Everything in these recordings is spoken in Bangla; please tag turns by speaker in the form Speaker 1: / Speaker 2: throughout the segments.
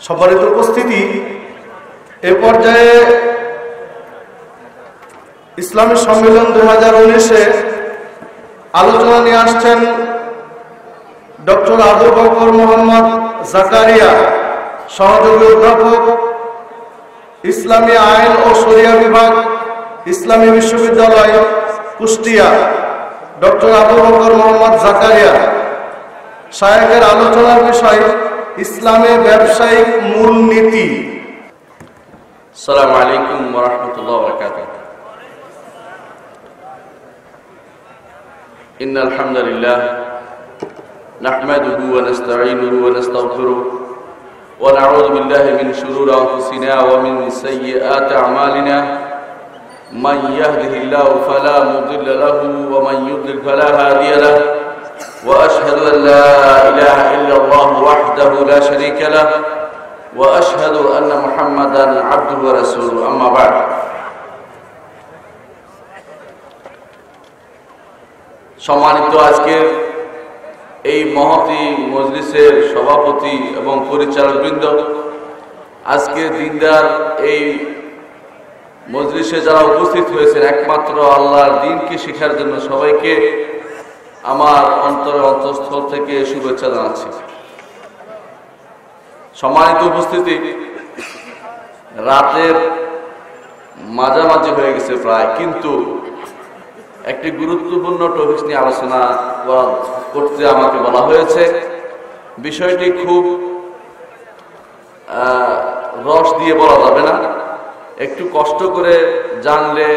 Speaker 1: সম্মানিত উপস্থিতি, এ পর্যায়ে ইসলামী সম্মেলন 2019-এ আলোচনা নিয়ে আসছেন ডক্টর আবু বকর মোহাম্মদ জাকারিয়া, সহযোগী অধ্যাপক, ইসলামী আইন ও শরিয়া বিভাগ, ইসলামী বিশ্ববিদ্যালয়, কুষ্টিয়া। ডক্টর আবু বকর মোহাম্মদ জাকারিয়া শায়েখের আলোচনার বিষয় ইসলামের ব্যবসায়িক মূলনীতি।
Speaker 2: আসসালামু আলাইকুম ওয়া রাহমাতুল্লাহি ওয়া বারাকাতুহু। ইন্নাল হামদালিল্লাহ নাহমাদুহু ওয়া নাস্তাঈনুহু ওয়া নাস্তাগফিরুহু ওয়া নাউযু বিল্লাহি মিন শুরুরি আনফুসিনা ওয়া মিন সাইয়্যাতি আমালিনা। মান ইয়াহদিহিল্লাহু ফালা মুদিল্লা লাহু ওয়া মান ইউদ্লিল ফালা হাদিয়া লাহু। وأشهد أن لا إله إلا الله وحده لا شريك له وأشهد أن محمدا عبده ورسوله أما بعد। সম্মানিত আজকের এই মহতী মজলিসের সভাপতি এবং পরিচালকবৃন্দ, আজকে দিনদার এই মজলিসে যারা উপস্থিত হয়েছেন একমাত্র আল্লাহর দ্বীনকে শেখার জন্য, সবাইকে আমার অন্তঃস্থল থেকে শুভেচ্ছা জানাচ্ছি। সম্মানিত উপস্থিতি, রাতের মাঝামাঝি হয়ে গেছে প্রায়, কিন্তু একটি গুরুত্বপূর্ণ টপিক নিয়ে আলোচনা করতে আমাকে বলা হয়েছে। বিষয়টি খুব রস দিয়ে বলা যাবে না, একটু কষ্ট করে জানলে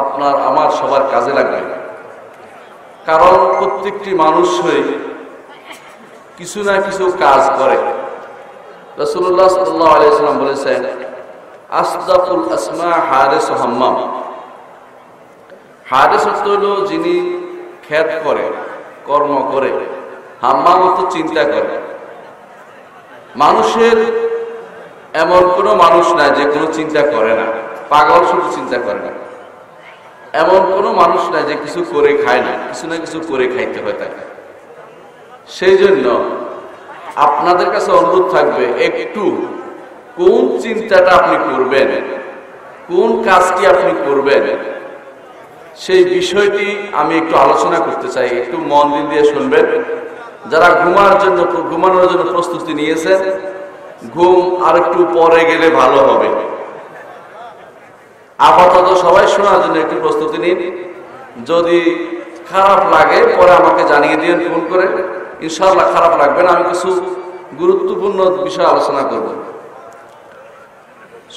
Speaker 2: আপনার আমার সবার কাজে লাগবে। কারণ প্রত্যেকটি মানুষই কিছু না কিছু কাজ করে। রাসূলুল্লাহ সাল্লাল্লাহু আলাইহি ওয়াসাল্লাম বলেছেন, আসদাকুল আসমা হারিস হাম্মাম। হারিস হলো যিনি খেত করে, কর্ম করে, হাম্মাম তো চিন্তা করে। মানুষের এমন কোনো মানুষ নাই যে কোনো চিন্তা করে না। পাগল শুধু চিন্তা করে না, এমন কোনো মানুষ নাই যে কিছু করে খায় না, কিছু না কিছু করে খাইতে হয় তাকে। সেই জন্য আপনাদের কাছে অনুরোধ থাকবে, একটু কোন চিন্তাটা আপনি করবেন, কোন কাজটি আপনি করবেন, সেই বিষয়টি আমি একটু আলোচনা করতে চাই। একটু মন দিয়ে শুনবেন। যারা ঘুমানোর জন্য প্রস্তুতি নিয়েছেন, ঘুম আর একটু পরে গেলে ভালো হবে। আপাতত সবাই শোনার জন্য একটু প্রস্তুতি নিন। যদি খারাপ লাগে পরে আমাকে জানিয়ে দিন ফোন করে। ইনশাআল্লাহ খারাপ লাগবে না, আমি কিছু গুরুত্বপূর্ণ বিষয় আলোচনা করব।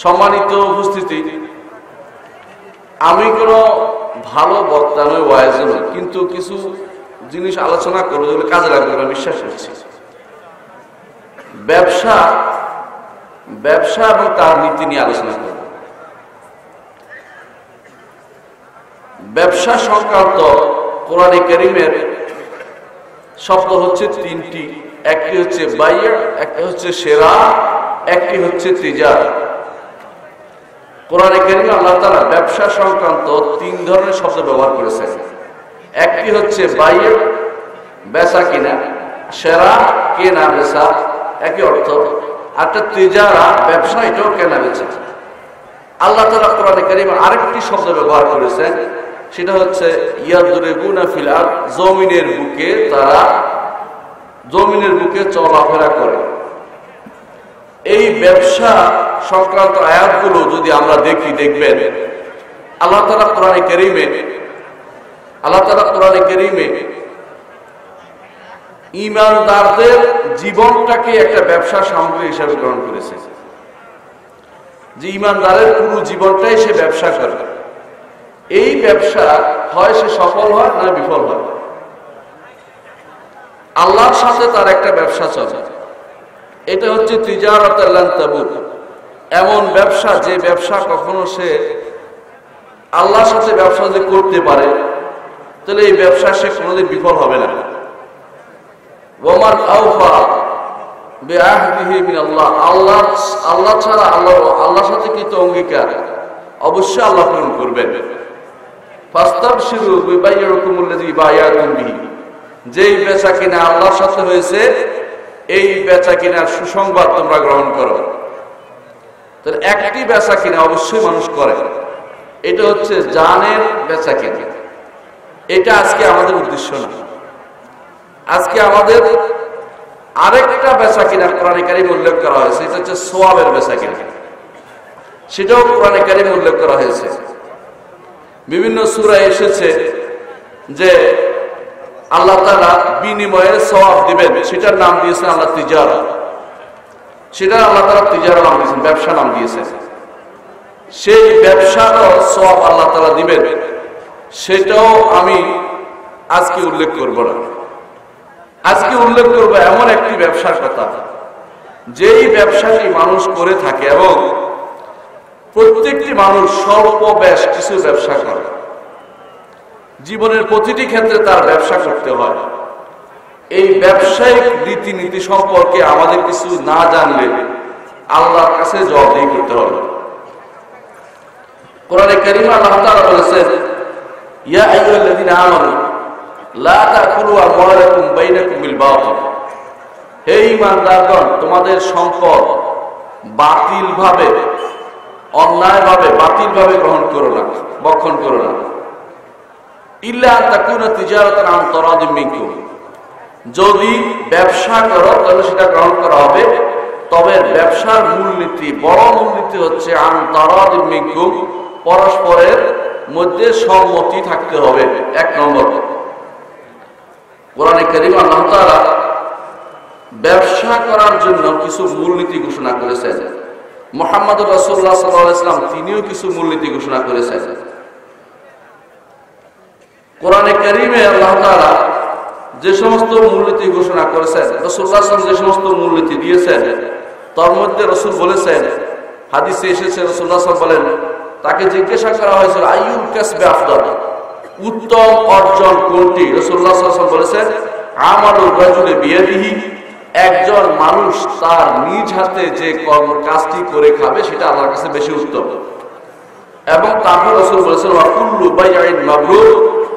Speaker 2: সম্মানিত উপস্থিতি, আমি কোনো ভালো বক্তা নই, ওয়াইজ নই, কিন্তু কিছু জিনিস আলোচনা করবো যেগুলো কাজে লাগবে আমি বিশ্বাস করছি। ব্যবসা এবং তার নীতি নিয়ে আলোচনা করব। ব্যবসা সংক্রান্ত কোরআনে কারীমের শব্দ হচ্ছে তিনটি। একটি হচ্ছে বাইয়া, একটি হচ্ছে সেরা, একটি হচ্ছে তিজারা। কোরআনে কারীমে আল্লাহ তাআলা ব্যবসা সংক্রান্ত তিন ধরনের শব্দ ব্যবহার করেছেন। একটি হচ্ছে বাইয়া, বেচা কিনা, সেরা, কেনা বেচা, একই অর্থ। আর তিজারা, ব্যবসা, এটাও কেনা বেচা। আল্লাহ তাআলা কোরআনে কারীমে আরেকটি শব্দ ব্যবহার করেছেন, সেটা হচ্ছে ইয়াদরিবুনা ফিল আরদ, জমিনের বুকে চলাফেরা করে। এই ব্যবসা সংক্রান্ত আয়াতগুলো যদি আমরা দেখবেন আল্লাহ তাআলা কোরআনে কারীমে ঈমানদারদের জীবনটাকে একটা ব্যবসা সামগ্রী হিসেবে গ্রহণ করেছে। যে ঈমানদারের পুরো জীবনটাই সে ব্যবসা করে। এই ব্যবসা হয় সে সফল হয় না বিফল হয়। আল্লাহর সাথে তার একটা ব্যবসা চলে, এটা হচ্ছে তিজারাতুল লান তাবুর। এমন ব্যবসা, যে ব্যবসা কখনো সে আল্লাহর সাথে ব্যবসা যদি করতে পারে তাহলে এই ব্যবসা সে কোনোদিন বিফল হবে না। ওয়ামান আওফা বিআহদিহি মিনাল্লাহ, আল্লাহ ছাড়া আল্লাহর সাথে কৃত অঙ্গীকার অবশ্যই আল্লাহ পূরণ করবেন। ফাস্তাবশিরু বিবাইয়িকুমুল্লাযী বায়াতুম বিহি, যেই বেচা কিনা আল্লাহর সাথে হয়েছে এই বেচা কিনার সুসংবাদ তোমরা গ্রহণ করো। তাহলে একটি বেচা কিনা অবশ্যই মানুষ করে, এটা হচ্ছে জানের বেচা কিনা। এটা আজকে আমাদের উদ্দেশ্য না। আজকে আমাদের আরেকটা বেচা কিনা কোরআনে কারীমে উল্লেখ করা হয়েছে, এটা হচ্ছে সওয়াবের বেচা কিনা। সেটাও কোরআনে কারীমে উল্লেখ করা হয়েছে। বিভিন্ন সূরায় এসেছে যে আল্লাহ তাআলা বিনিময়ে সওয়াব দিবেন, সেটার নাম দিয়েছেন আল্লাহ তিজারা। সেটা আল্লাহ তাআলা তিজারা নাম দিয়েছেন, ব্যবসা নাম দিয়েছেন। সেই ব্যবসারও সওয়াব আল্লাহ তাআলা দিবেন, সেটাও আমি আজকে উল্লেখ করব না। আজকে উল্লেখ করব এমন একটি ব্যবসার কথা, যেই ব্যবসাটি মানুষ করে থাকে এবং প্রত্যেকটি মানুষ স্বল্প বেশ কিছু ব্যবসা করে। জীবনের প্রতিটি ক্ষেত্রে তার ব্যবসা করতে হয়। এই ব্যবসায়িক রীতিনীতি সম্পর্কে আমাদের কিছু না জানলে আল্লাহর কাছে জবাবদিহি করতে হবে। কোরআনে কারীমে আল্লাহ তাআলা বলেছেন, ইয়া আইয়ুহাল্লাযীনা আমানু লা তাকুলু আমওয়ালাকুম বাইনাকুম বিল বাতিল। হে ঈমানদারগণ, তোমাদের সম্পদ বাতিলভাবে, অন্যায়ভাবে, বাতিলভাবে গ্রহণ করো না, ভক্ষণ করো না। ইল্লা আন তাকুনা তিজারাতান আন তারাদিম মিনকুম। যদি ব্যবসা করো তাহলে সেটা গ্রহণ করা হবে, তবে ব্যবসার মূলনীতি, বড় মূলনীতি হচ্ছে আন তারাদিম মিনকুম, পরস্পরের মধ্যে সম্মতি থাকতে হবে। এক নম্বর, কোরআনে কারীমে আল্লাহ তাআলা ব্যবসা করার জন্য কিছু মূলনীতি ঘোষণা করেছেন। মুহাম্মদুর রাসূলুল্লাহ সাল্লাল্লাহু আলাইহি ওয়াসাল্লাম তিনিও কিছু মূলনীতি ঘোষণা করেছেন। কোরআনে কারীমে আল্লাহ তাআলা যে সমস্ত মূলনীতি ঘোষণা করেছেন, রাসূলুল্লাহ সাল্লাল্লাহু আলাইহি ওয়াসাল্লাম যে সমস্ত মূলনীতি দিয়েছেন, তার মধ্যে রাসূল বলেছেন, হাদিসে এসেছে, রাসূলুল্লাহ সাল্লাল্লাহু আলাইহি ওয়াসাল্লাম বলেন, তাকে জিজ্ঞাসা করা হয়েছিল আইয়ুল কাসবি আফদাল, উত্তম অর্জন কোনটি? রাসূলুল্লাহ সাল্লাল্লাহু আলাইহি ওয়াসাল্লাম বলেছেন, আমালুর রাজুলি বিয়াদিহি, একজন মানুষ তার নিজ হাতে যে কর্ম কাজটি করে খাবে সেটা আল্লাহর কাছে বেশি উত্তম। এবং তারপর রাসূল বলেছেন, ওয়া কুল্লু বাইইন মাবরুর,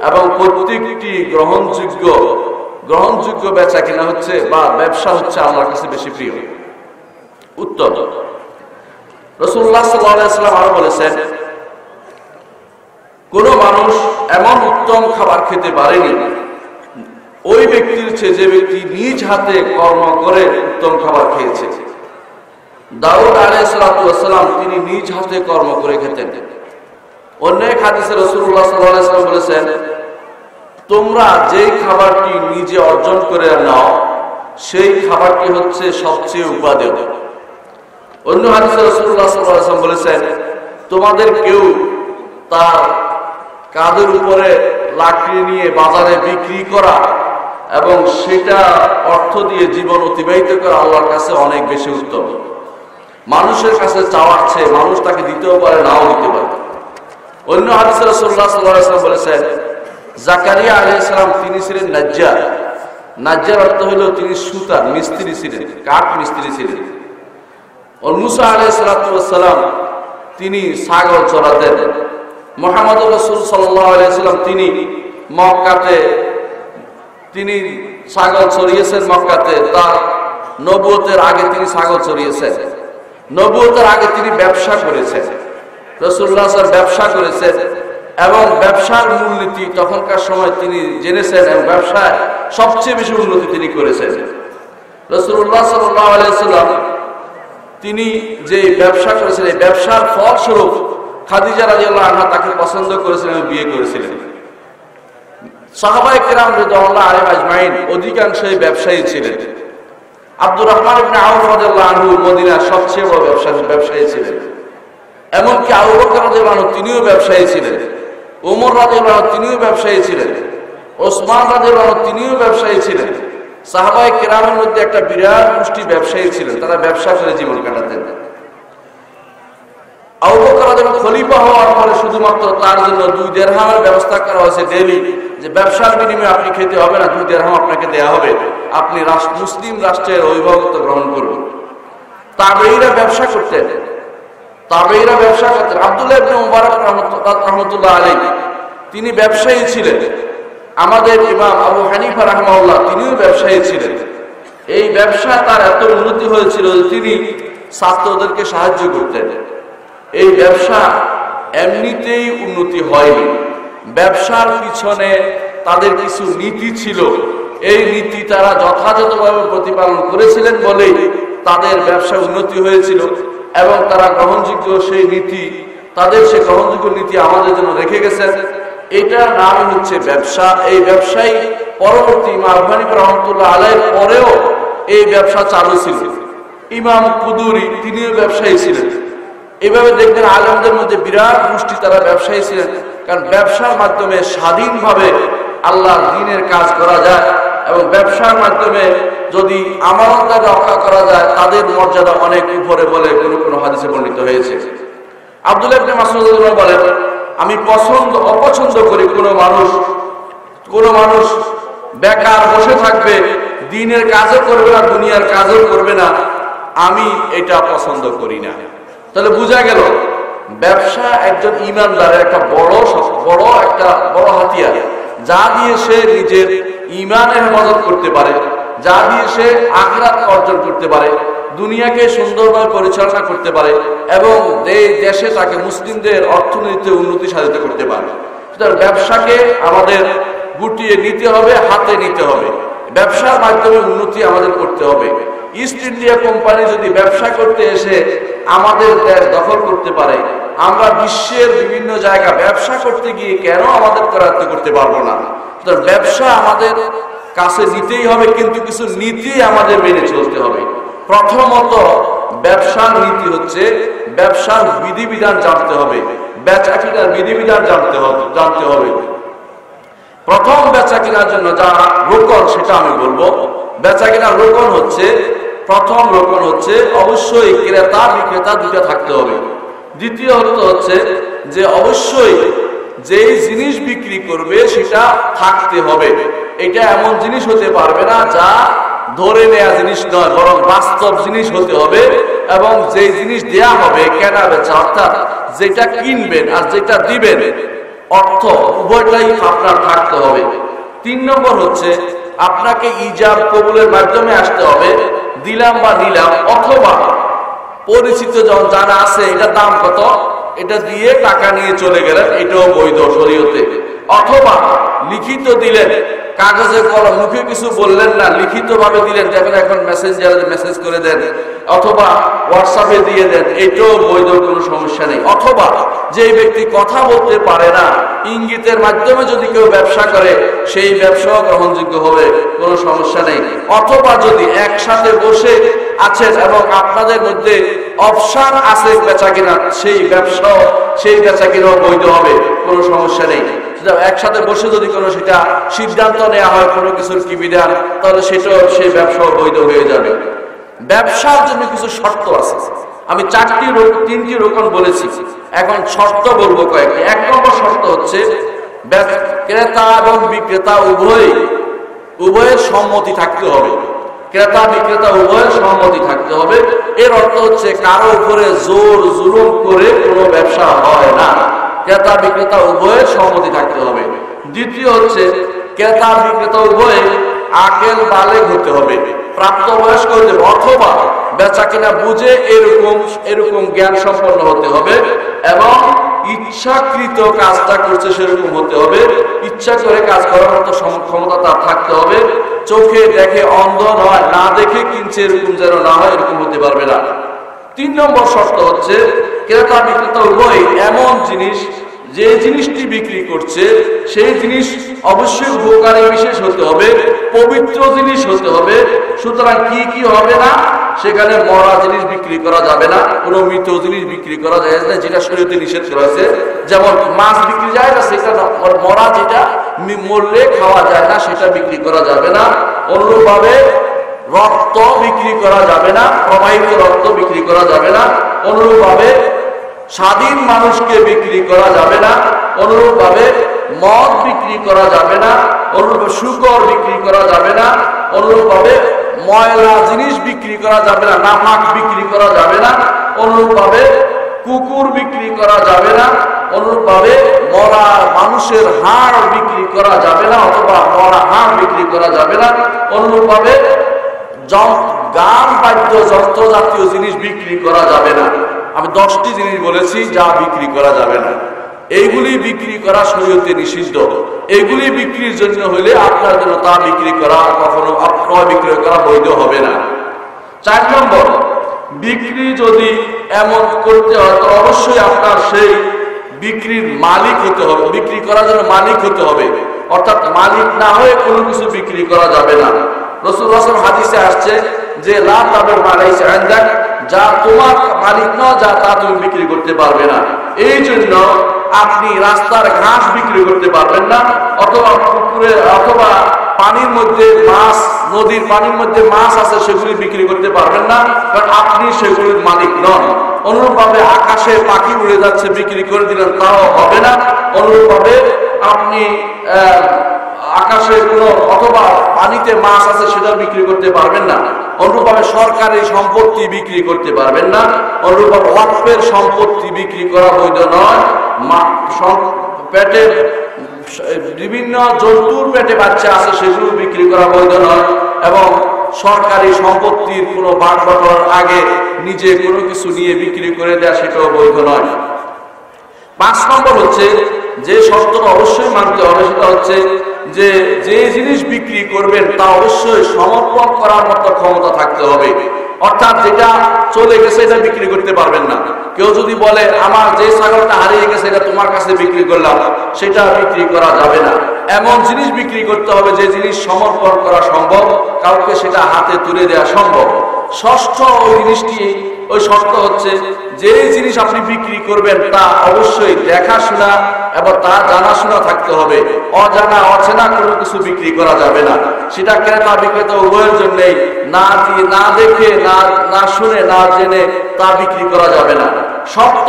Speaker 2: এবং প্রত্যেকটি গ্রহণযোগ্য বেচা কিনা হচ্ছে বা ব্যবসা হচ্ছে আল্লাহর কাছে বেশি প্রিয়, উত্তম। রাসূলুল্লাহ সাল্লাল্লাহু আলাইহি ওয়াসাল্লাম আরো বলেছেন, কোন মানুষ এমন উত্তম খাবার খেতে পারেনি ওই ব্যক্তির চেয়ে যে ব্যক্তি নিজ হাতে কর্ম করে উত্তম খাবার খেয়েছে। দাউদ আলাইহিস সালাতু ওয়াস সালাম তিনি নিজ হাতে কর্ম করে খেতেন। অন্য এক হাদিসে রাসূলুল্লাহ সাল্লাল্লাহু আলাইহি ওয়াসাল্লাম বলেছেন, তোমরা যেই খাবারটি নিজে অর্জন করে নাও সেই খাবারটি হচ্ছে সবচেয়ে উপাদেয়। অন্য হাদিসে রাসূলুল্লাহ সাল্লাল্লাহু আলাইহি ওয়াসাল্লাম বলেছেন, তোমাদের কেউ তার কাঁধের উপরে লাকড়ি নিয়ে বাজারে বিক্রি করা এবং সেটা অর্থ দিয়ে জীবন অতিবাহিত করা আল্লাহর কাছে অনেক বেশি উত্তম। মানুষের কাছে চাওয়ার চেয়ে মানুষ তাকে দিতেও পারে, নাও দিতে পারে। অন্য হাদিসে রাসূলুল্লাহ সাল্লাল্লাহু আলাইহি ওয়াসাল্লাম বলেছেন, জাকারিয়া আলাইহিস সালাম তিনি ছিলেন নাজ্জার। নাজ্জার অর্থ হলো তিনি সুতার মিস্ত্রি ছিলেন, কাঠ মিস্ত্রি ছিলেন। ও মুসা আলাইহিস সালাম তিনি ছাগল চড়াতেন। মুহাম্মদুর রাসূল সাল্লাল্লাহু আলাইহি ওয়াসাল্লাম তিনি মক্কাতে তিনি ছাগল চড়িয়েছেন। মক্কাতে তার নবুয়তের আগে তিনি ছাগল চড়িয়েছেন। নবুয়তের আগে তিনি ব্যবসা করেছেন। রাসূলুল্লাহ সাল্লাল্লাহু আলাইহি ওয়াসাল্লাম ব্যবসা করেছেন এবং ব্যবসার মূলনীতি তখনকার সময় তিনি জেনেছেন এবং ব্যবসায় সবচেয়ে বেশি উন্নতি তিনি করেছেন। রাসূলুল্লাহ সাল্লাল্লাহু আলাইহি ওয়াসাল্লাম তিনি যে ব্যবসা করেছেন, এই ব্যবসার ফলস্বরূপ খাদিজা রাদিয়াল্লাহু আনহা তাকে পছন্দ করেছিলেন এবং বিয়ে করেছিলেন। সাহাবায়ে কেরাম রাদিয়াল্লাহু আনহুম আজমাইন অধিকাংশই ব্যবসায়ী ছিলেন। আব্দুর রহমান ইবনে আউফ রাদিয়াল্লাহু আনহু মদিনার সবচেয়ে বড় ব্যবসায়ী ছিলেন। এমনকি আবু বকর রাদিয়াল্লাহু আনহু তিনিও ব্যবসায়ী ছিলেন। ওমর রাদিয়াল্লাহু আনহু তিনিও ব্যবসায়ী ছিলেন। ওসমান রাদিয়াল্লাহু আনহু তিনিও ব্যবসায়ী ছিলেন। সাহাবায়ে কেরামের মধ্যে একটা বিরাট গোষ্ঠী ব্যবসায়ী ছিলেন, তারা ব্যবসা করে জীবন কাটাতেন। আবু বকর রাদিয়াল্লাহু খলিফা হওয়ার পরে শুধুমাত্র তার জন্য 2 দিরহামের ব্যবস্থা করা হয়েছে ডেইলি, যে ব্যবসার বিনিময়ে আপনি খেতে হবে না, 2 দিরহাম আপনাকে দেয়া হবে, আপনি মুসলিম রাষ্ট্রের অভিভাবকত্ব গ্রহণ করবেন। তাবেঈরা ব্যবসা করতেন। আব্দুল্লাহ ইবনে মুবারক রাহমাতুল্লাহ আলাইহি তিনি ব্যবসায়ী ছিলেন। আমাদের ইমাম আবু হানিফা রাহমাহুল্লাহ তিনিও ব্যবসায়ী ছিলেন। এই ব্যবসা তার এত উন্নতি হয়েছিল যে তিনি ছাত্রদেরকে সাহায্য করতেন। এই ব্যবসা এমনিতেই উন্নতি হয়নি, ব্যবসার পিছনে তাদের কিছু নীতি ছিল। এই নীতি তারা যথাযথভাবে প্রতিপালন করেছিলেন বলেই তাদের ব্যবসা উন্নতি হয়েছিল এবং তারা গ্রহণযোগ্য সেই নীতি, তাদের সেই গ্রহণযোগ্য নীতি আমাদের জন্য রেখে গেছেন। এটার নাম হচ্ছে ব্যবসা। এই ব্যবসায়ী পরবর্তী ইমাম আবু হানিফা রাহমাতুল্লাহ আলাইহির পরেও এই ব্যবসা চালু ছিল। ইমাম কুদুরি তিনিও ব্যবসায়ী ছিলেন। এভাবে দেখবেন আলেমদের মধ্যে বিরাট গোষ্ঠী তারা ব্যবসায়ী ছিলেন, কারণ ব্যবসার মাধ্যমে স্বাধীনভাবে আল্লাহর দ্বীনের কাজ করা যায় এবং ব্যবসার মাধ্যমে যদি আমানতদার রক্ষা করা যায় তাদের মর্যাদা অনেক উপরে বলে কোনো কোনো হাদিসে বর্ণিত হয়েছে। আব্দুল্লাহ ইবনে মাসউদ রাদিয়াল্লাহু বলেন, আমি অপছন্দ করি কোনো মানুষ বেকার বসে থাকবে, দ্বীনের কাজও করবে না, দুনিয়ার কাজও করবে না, আমি এটা পছন্দ করি না। তাহলে বোঝা গেল ব্যবসা একজন ঈমানদারের একটা বড় হাতিয়ার, যা দিয়ে সে নিজের ঈমানের হেফাজত করতে পারে, যা দিয়ে সে আখিরাত অর্জন করতে পারে, দুনিয়াকে সুন্দরভাবে পরিচালনা করতে পারে এবং দেশে তাকে মুসলিমদের অর্থনীতিতে উন্নতি সাধিত করতে পারে। সুতরাং ব্যবসাকে আমাদের গুটিয়ে নিতে হবে, হাতে নিতে হবে। ব্যবসার মাধ্যমে উন্নতি আমাদের করতে হবে। ইস্ট ইন্ডিয়া কোম্পানি যদি ব্যবসা করতে এসে আমাদের দেশ দখল করতে পারে, আমরা বিশ্বের বিভিন্ন জায়গা ব্যবসা করতে গিয়ে কেন আমাদের করায়ত্ত করতে পারবো না? ব্যবসা আমাদের কাছে নিতেই হবে, কিন্তু কিছু নীতি আমাদের মেনে চলতে হবে। প্রথমত ব্যবসার নীতি হচ্ছে ব্যবসার বিধিবিধান জানতে হবে, বেচা কেনার বিধিবিধান জানতে হবে। প্রথম বেচা কেনার জন্য যা রোকন সেটা আমি বলবো। বেচা কেনার রোকন হচ্ছে, প্রথম রোকন হচ্ছে অবশ্যই ক্রেতা বিক্রেতা দুটো থাকতে হবে। দ্বিতীয় হচ্ছে যে অবশ্যই যেই জিনিস বিক্রি করবে সেটা থাকতে হবে। এটা এমন জিনিস হতে পারবে না যা ধরে নেওয়া জিনিস নয়, বরং বাস্তব জিনিস হতে হবে। এবং যেই জিনিস দেয়া হবে কেনা বেচা, অর্থাৎ যেটা কিনবেন আর যেটা দিবেন অর্থ উভয়টাই আপনার থাকতে হবে। 3 নম্বর হচ্ছে আপনাকে ইজাব কবুলের মাধ্যমে আসতে হবে। দিলাম বা নিলাম, অথবা পরিচিত জন জানা আছে এটা দাম কত, এটা দিয়ে টাকা নিয়ে চলে গেলেন, এটাও বৈধ শরীয়তে। অথবা লিখিত দিলেন, কাগজে কলম, মুখে কিছু বললেন না, লিখিত ভাবে দিলেন, যেমন এখন মেসেঞ্জারে মেসেজ করে দেন অথবা হোয়াটসঅ্যাপে দিয়ে দেন, এটাও বৈধ, কোনো সমস্যা নেই। অথবা যে ব্যক্তি কথা বলতে পারে না, ইঙ্গিতের মাধ্যমে যদি কেউ ব্যবসা করে সেই ব্যবসাও গ্রহণযোগ্য হবে, কোনো সমস্যা নেই। অথবা যদি একসাথে বসে আছেন এবং আপনাদের মধ্যে অপশন আছে বেচা কিনা, সেই বেচা কিনাও বৈধ হবে, কোনো সমস্যা নেই। একসাথে বসে যদি কোনো সেটা সিদ্ধান্ত নেওয়া হয় কোনো কিছুর কি বিধান, তাহলে সেটাও সেই ব্যবসাও বৈধ হয়ে যাবে। ব্যবসার জন্য কিছু শর্ত আছে। আমি 3টি রোকন বলেছি, এখন শর্ত বলবো কয়েকটি। 1 নম্বর শর্ত হচ্ছে ক্রেতা এবং বিক্রেতা উভয়ের সম্মতি থাকতে হবে। ক্রেতা বিক্রেতা উভয়ের সম্মতি থাকতে হবে। এর অর্থ হচ্ছে কারো উপরে জোর জুলুম করে কোনো ব্যবসা হয় না, ক্রেতা বিক্রেতা উভয়ের সম্মতি থাকতে হবে। দ্বিতীয় হচ্ছে ক্রেতা বিক্রেতা উভয়ে আকেল বালেগ হতে হবে, প্রাপ্তবয়স্ক হতে হবে, অথবা বেচা কিনা বুঝে এরকম জ্ঞান সম্পন্ন হতে হবে এবং ইচ্ছাকৃত কাজটা করছে সেরকম হতে হবে। ইচ্ছা করে কাজ করার মতো ক্ষমতা তার থাকতে হবে। চোখে দেখে অন্ধ নয়, না দেখে কিনছে এরকম যেন না হয়, এরকম হতে পারবে না। 3 নম্বর শর্ত হচ্ছে ক্রেতা বিক্রেতা উভয় এমন জিনিস, যে জিনিসটি বিক্রি করছে সেই জিনিস অবশ্যই উপকারী বিশেষ হতে হবে, পবিত্র জিনিস হতে হবে। সুতরাং কি হবে না, সেখানে মরা জিনিস বিক্রি করা যাবে না, কোনো মৃত জিনিস বিক্রি করা যায় না, যেটা শরীয়তে নিষেধ করা হয়েছে। যেমন মাছ বিক্রি যায় না, সেটা মরা যেটা মরলে খাওয়া যায় না সেটা বিক্রি করা যাবে না। অনুরূপভাবে রক্ত বিক্রি করা যাবে না, প্রবাহিত রক্ত বিক্রি করা যাবে না। অনুরূপভাবে স্বাধীন মানুষকে বিক্রি করা যাবে না। অনুরূপভাবে মদ বিক্রি করা যাবে না। অনুরূপভাবে শুকর বিক্রি করা যাবে না। অনুরূপভাবে ময়লা জিনিস বিক্রি করা যাবে না, নাপাক বিক্রি করা যাবে না। অনুরূপভাবে কুকুর বিক্রি করা যাবে না। অনুরূপভাবে মরা মানুষের হাড় বিক্রি করা যাবে না, অথবা মরা হাড় বিক্রি করা যাবে না। অনুরূপভাবে গান বাদ্য যন্ত্র জাতীয় জিনিস বিক্রি করা যাবে না। আমি 10টি জিনিস বলেছি যা বিক্রি করা যাবে না। এইগুলি বিক্রি করা শরীয়তে নিষিদ্ধ। এইগুলি বিক্রির জন্য হলে আপনার জন্য তা বিক্রি করা কখনো ক্রয় বিক্রয় করা বৈধ হবে না। 4 নম্বর, বিক্রি যদি এমন করতে হয় তো অবশ্যই আপনার সেই বিক্রির মালিক হতে হবে, বিক্রি করার জন্য মালিক হতে হবে। অর্থাৎ মালিক না হয়ে কোনো কিছু বিক্রি করা যাবে না। রাসূলুল্লাহ সাল্লাল্লাহু আলাইহি ওয়াসাল্লাম হাদিসে আসছে যে লা তাবিউ মা লাইসা ইনদাক, যা তোমার মালিক নয় যা তা তুমি বিক্রি করতে পারবে না। এই জন্য আপনি রাস্তার ঘাস বিক্রি করতে পারবেন না, অথবা পুকুরে অথবা পানির মধ্যে মাছ, নদীর পানির মধ্যে মাছ আছে সেগুলি বিক্রি করতে পারবেন না, কারণ আপনি সেগুলির মালিক নন। অনুরূপভাবে আকাশে পাখি উড়ে যাচ্ছে বিক্রি করে দিলেন, তাও হবে না। অনুরূপভাবে আপনি আকাশে কোনো অথবা পানিতে মাছ আছে সেটাও বিক্রি করতে পারবেন না। অনুরূপভাবে সরকারি সম্পত্তি বিক্রি করতে পারবেন না। অনুরূপভাবে ওয়াকফের সম্পত্তি বিক্রি করা বৈধ নয়। পেটে বিভিন্ন জন্তুর পেটে বাচ্চা আছে সেগুলো বিক্রি করা বৈধ নয়। এবং সরকারি সম্পত্তির কোনো ভাগ বটরার আগে নিজে কোনো কিছু নিয়ে বিক্রি করে দেয়া সেটাও বৈধ নয়। 5 নম্বর হচ্ছে যে শর্তটা অবশ্যই মানতে হবে, সেটা হচ্ছে যে যে জিনিস বিক্রি করবেন তা অবশ্যই সমর্পণ করার মতো ক্ষমতা থাকতে হবে। অর্থাৎ যেটা চলে গেছে এটা বিক্রি করতে পারবেন না। কেউ যদি বলে আমার যে ছাগলটা হারিয়ে গেছে এটা তোমার কাছে বিক্রি করলাম, সেটা বিক্রি করা যাবে না। এমন জিনিস বিক্রি করতে হবে যে জিনিস সমর্পণ করা সম্ভব, কাউকে সেটা হাতে তুলে দেওয়া সম্ভব। 6ষ্ঠ ওই জিনিসটি, ওই শর্ত হচ্ছে যে জিনিস আপনি বিক্রি করবেন তা অবশ্যই দেখাশোনা এবং তা জানাশোনা থাকতে হবে। অজানা অচেনা কোনো কিছু বিক্রি করা যাবে না। সেটা ক্রেতা বিক্রেতা উভয়ের জন্যই না দেখে না শুনে না জেনে তা বিক্রি করা যাবে না। 7ম,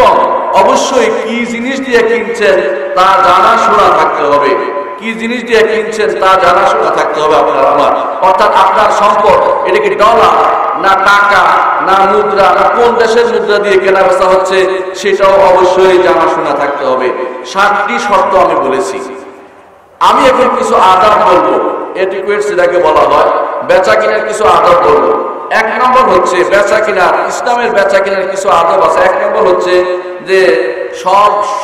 Speaker 2: অবশ্যই কি জিনিস দিয়ে কিনছেন তা জানাশোনা থাকতে হবে। কি জিনিস দিয়ে কিনছেন তা জানাশোনা থাকতে হবে আপনার আমার। অর্থাৎ আপনার সম্পদ এটা কি ডলার না টাকা না মুদ্রা না কোন দেশের মুদ্রা দিয়ে কেনা বেচা হচ্ছে সেটাও অবশ্যই জানাশোনা থাকতে হবে। 7টি শর্ত আমি বলেছি। আমি এখন কিছু আদাব বলবো, এটিকুয়েট যেটাকে বলা হয়, বেচা কিনার কিছু আদাব বলবো। 1 নম্বর হচ্ছে বেচা কিনার, ইসলামের বেচা কিনার কিছু আদব আছে। 1 নম্বর হচ্ছে যে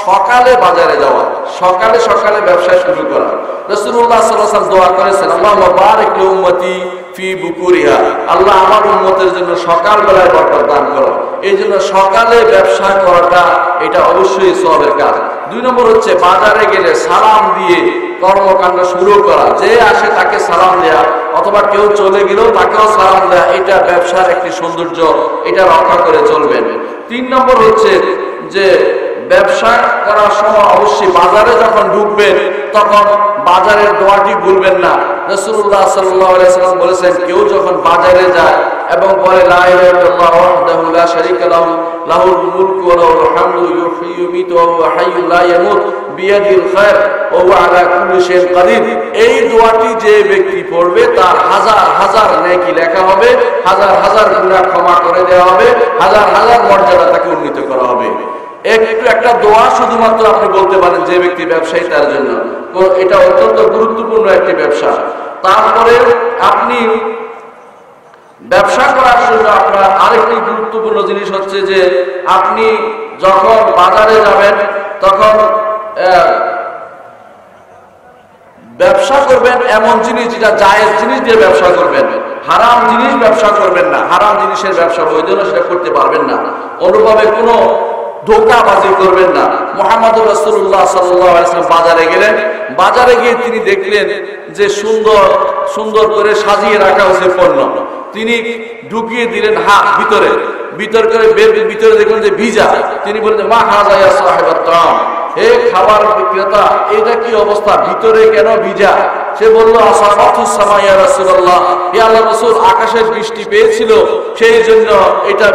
Speaker 2: সকালে বাজারে যাওয়া, সকালে সকালে ব্যবসা শুরু করা। রাসূলুল্লাহ সাল্লাল্লাহু আলাইহি ওয়াসাল্লাম দোয়া করেছেন, আল্লাহুম্মা বারিক লি উম্মতি ফি বুকুরিহা, আল্লাহ আমার উম্মতের জন্য সকাল বেলায় বরকত দান করো। এই জন্য সকালে ব্যবসা করাটা এটা অবশ্যই সওয়াবের কাজ। 2 নম্বর হচ্ছে বাজারে গেলে সালাম দিয়ে কর্মকাণ্ড শুরু করা, যে আসে তাকে সালাম দেয়া, অথবা কেউ চলে গেলেও তাকেও সালাম দেয়া, এটা ব্যবসার একটি সৌন্দর্য, এটা রক্ষা করে চলবেন। 3 নম্বর হচ্ছে যে ব্যবসা করার সময় অবশ্যই বাজারে যখন ঢুকবেন তখন বাজারের দোয়াটি ভুলবেন না। রাসূলুল্লাহ সাল্লাল্লাহু আলাইহি ওয়াসাল্লাম বলেছেন, কেউ যখন বাজারে যায় এবং বলে লা ইলাহা ইল্লাল্লাহু ওয়াহদাহু লা শারীকা লাহু লাহুল মুলকু ওয়া লাহুল হামদু ইউহয়ি ওয়া ইউমীতু ওয়া হুয়া হাইয়্যুন লা ইয়ামুত বিয়াদিল খায়র ওয়া হুয়া আলা কুল্লি শাইইন কাদির, এই দোয়াটি যে ব্যক্তি পড়বে তার হাজার হাজার নেকি লেখা হবে, হাজার হাজার গুনাহ ক্ষমা করে দেওয়া হবে, হাজার হাজার মর্যাদা তাকে উন্নীত করা হবে। একটা দোয়া শুধুমাত্র আপনি বলতে পারেন যে ব্যক্তি ব্যবসায়ী তার জন্য, এটা অত্যন্ত গুরুত্বপূর্ণ একটি ব্যবসা। তারপরে আপনি ব্যবসা করার জন্য আপনার আরেকটি গুরুত্বপূর্ণ জিনিস হচ্ছে যে আপনি যখন বাজারে যাবেন তখন ব্যবসা করবেন এমন জিনিস যেটা জায়েজ জিনিস দিয়ে ব্যবসা করবেন, হারাম জিনিস ব্যবসা করবেন না। হারাম জিনিসের ব্যবসা বৈধ না, সেটা করতে পারবেন না। অনুভাবে কোনো ধোঁকাবাজি করবেন না। মুহাম্মদুর রাসূলুল্লাহ সাল্লাল্লাহু আলাইহি ওয়াসাল্লাম বাজারে গেলেন, বাজারে গিয়ে তিনি দেখলেন যে সুন্দর সুন্দর করে সাজিয়ে রাখা হয়েছে পণ্য, তিনি ঢুকিয়ে দিলেন হাত ভিতরে, ভিতর করে ভিতরে দেখলেন যে ভিজা। তিনি বললেন, মা হাযা ইয়া সাহিবাত তাআম, হে খাবার বিক্রেতা, এটা কি অবস্থা, ভিতরে কেন ভিজা? সে বলল, আসাবাতুস সামা ইয়া রাসূলুল্লাহ, হে আল্লাহর রাসূল, আকাশের বৃষ্টি পেয়েছিল সেই জন্য এটা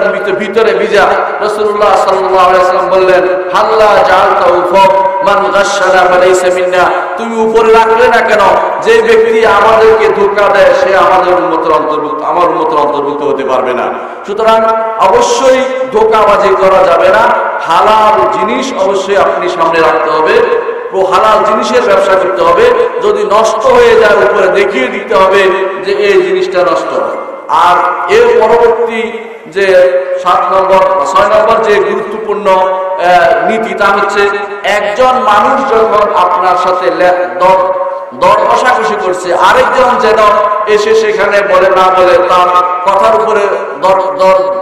Speaker 2: ভিতরে ভিজা। রাসূলুল্লাহ সাল্লাল্লাহু আলাইহি ওয়াসাল্লাম বললেন, হাল্লা জাআলতাহু ফাওক মান গাশশানা ফালাইসা মিন্না, তুমি উপরে রাখলে না কেন? যে ব্যক্তি আমাদেরকে ধোঁকা দেয় সে আমাদের উম্মতের অন্তর্ভুক্ত, আমার উম্মতের অন্তর্ভুক্ত হতে পারবে না। সুতরাং অবশ্যই ধোঁকাবাজি করা যাবে না। হালাল জিনিস অবশ্যই আপনি সামনে রাখতে হবে, হালাল জিনিসের ব্যবসা করতে হবে। যদি নষ্ট হয়ে যায় উপরে দেখিয়ে দিতে হবে যে এই জিনিসটা নষ্ট। আর এর পরবর্তী যে 7 নম্বর 6 নম্বর যে গুরুত্বপূর্ণ নীতি, তা হচ্ছে একজন মানুষ যখন আপনার সাথে দর কষাকষি করছে, আরেকজন যেন এসে সেখানে বলে না বলে তার কথার উপরে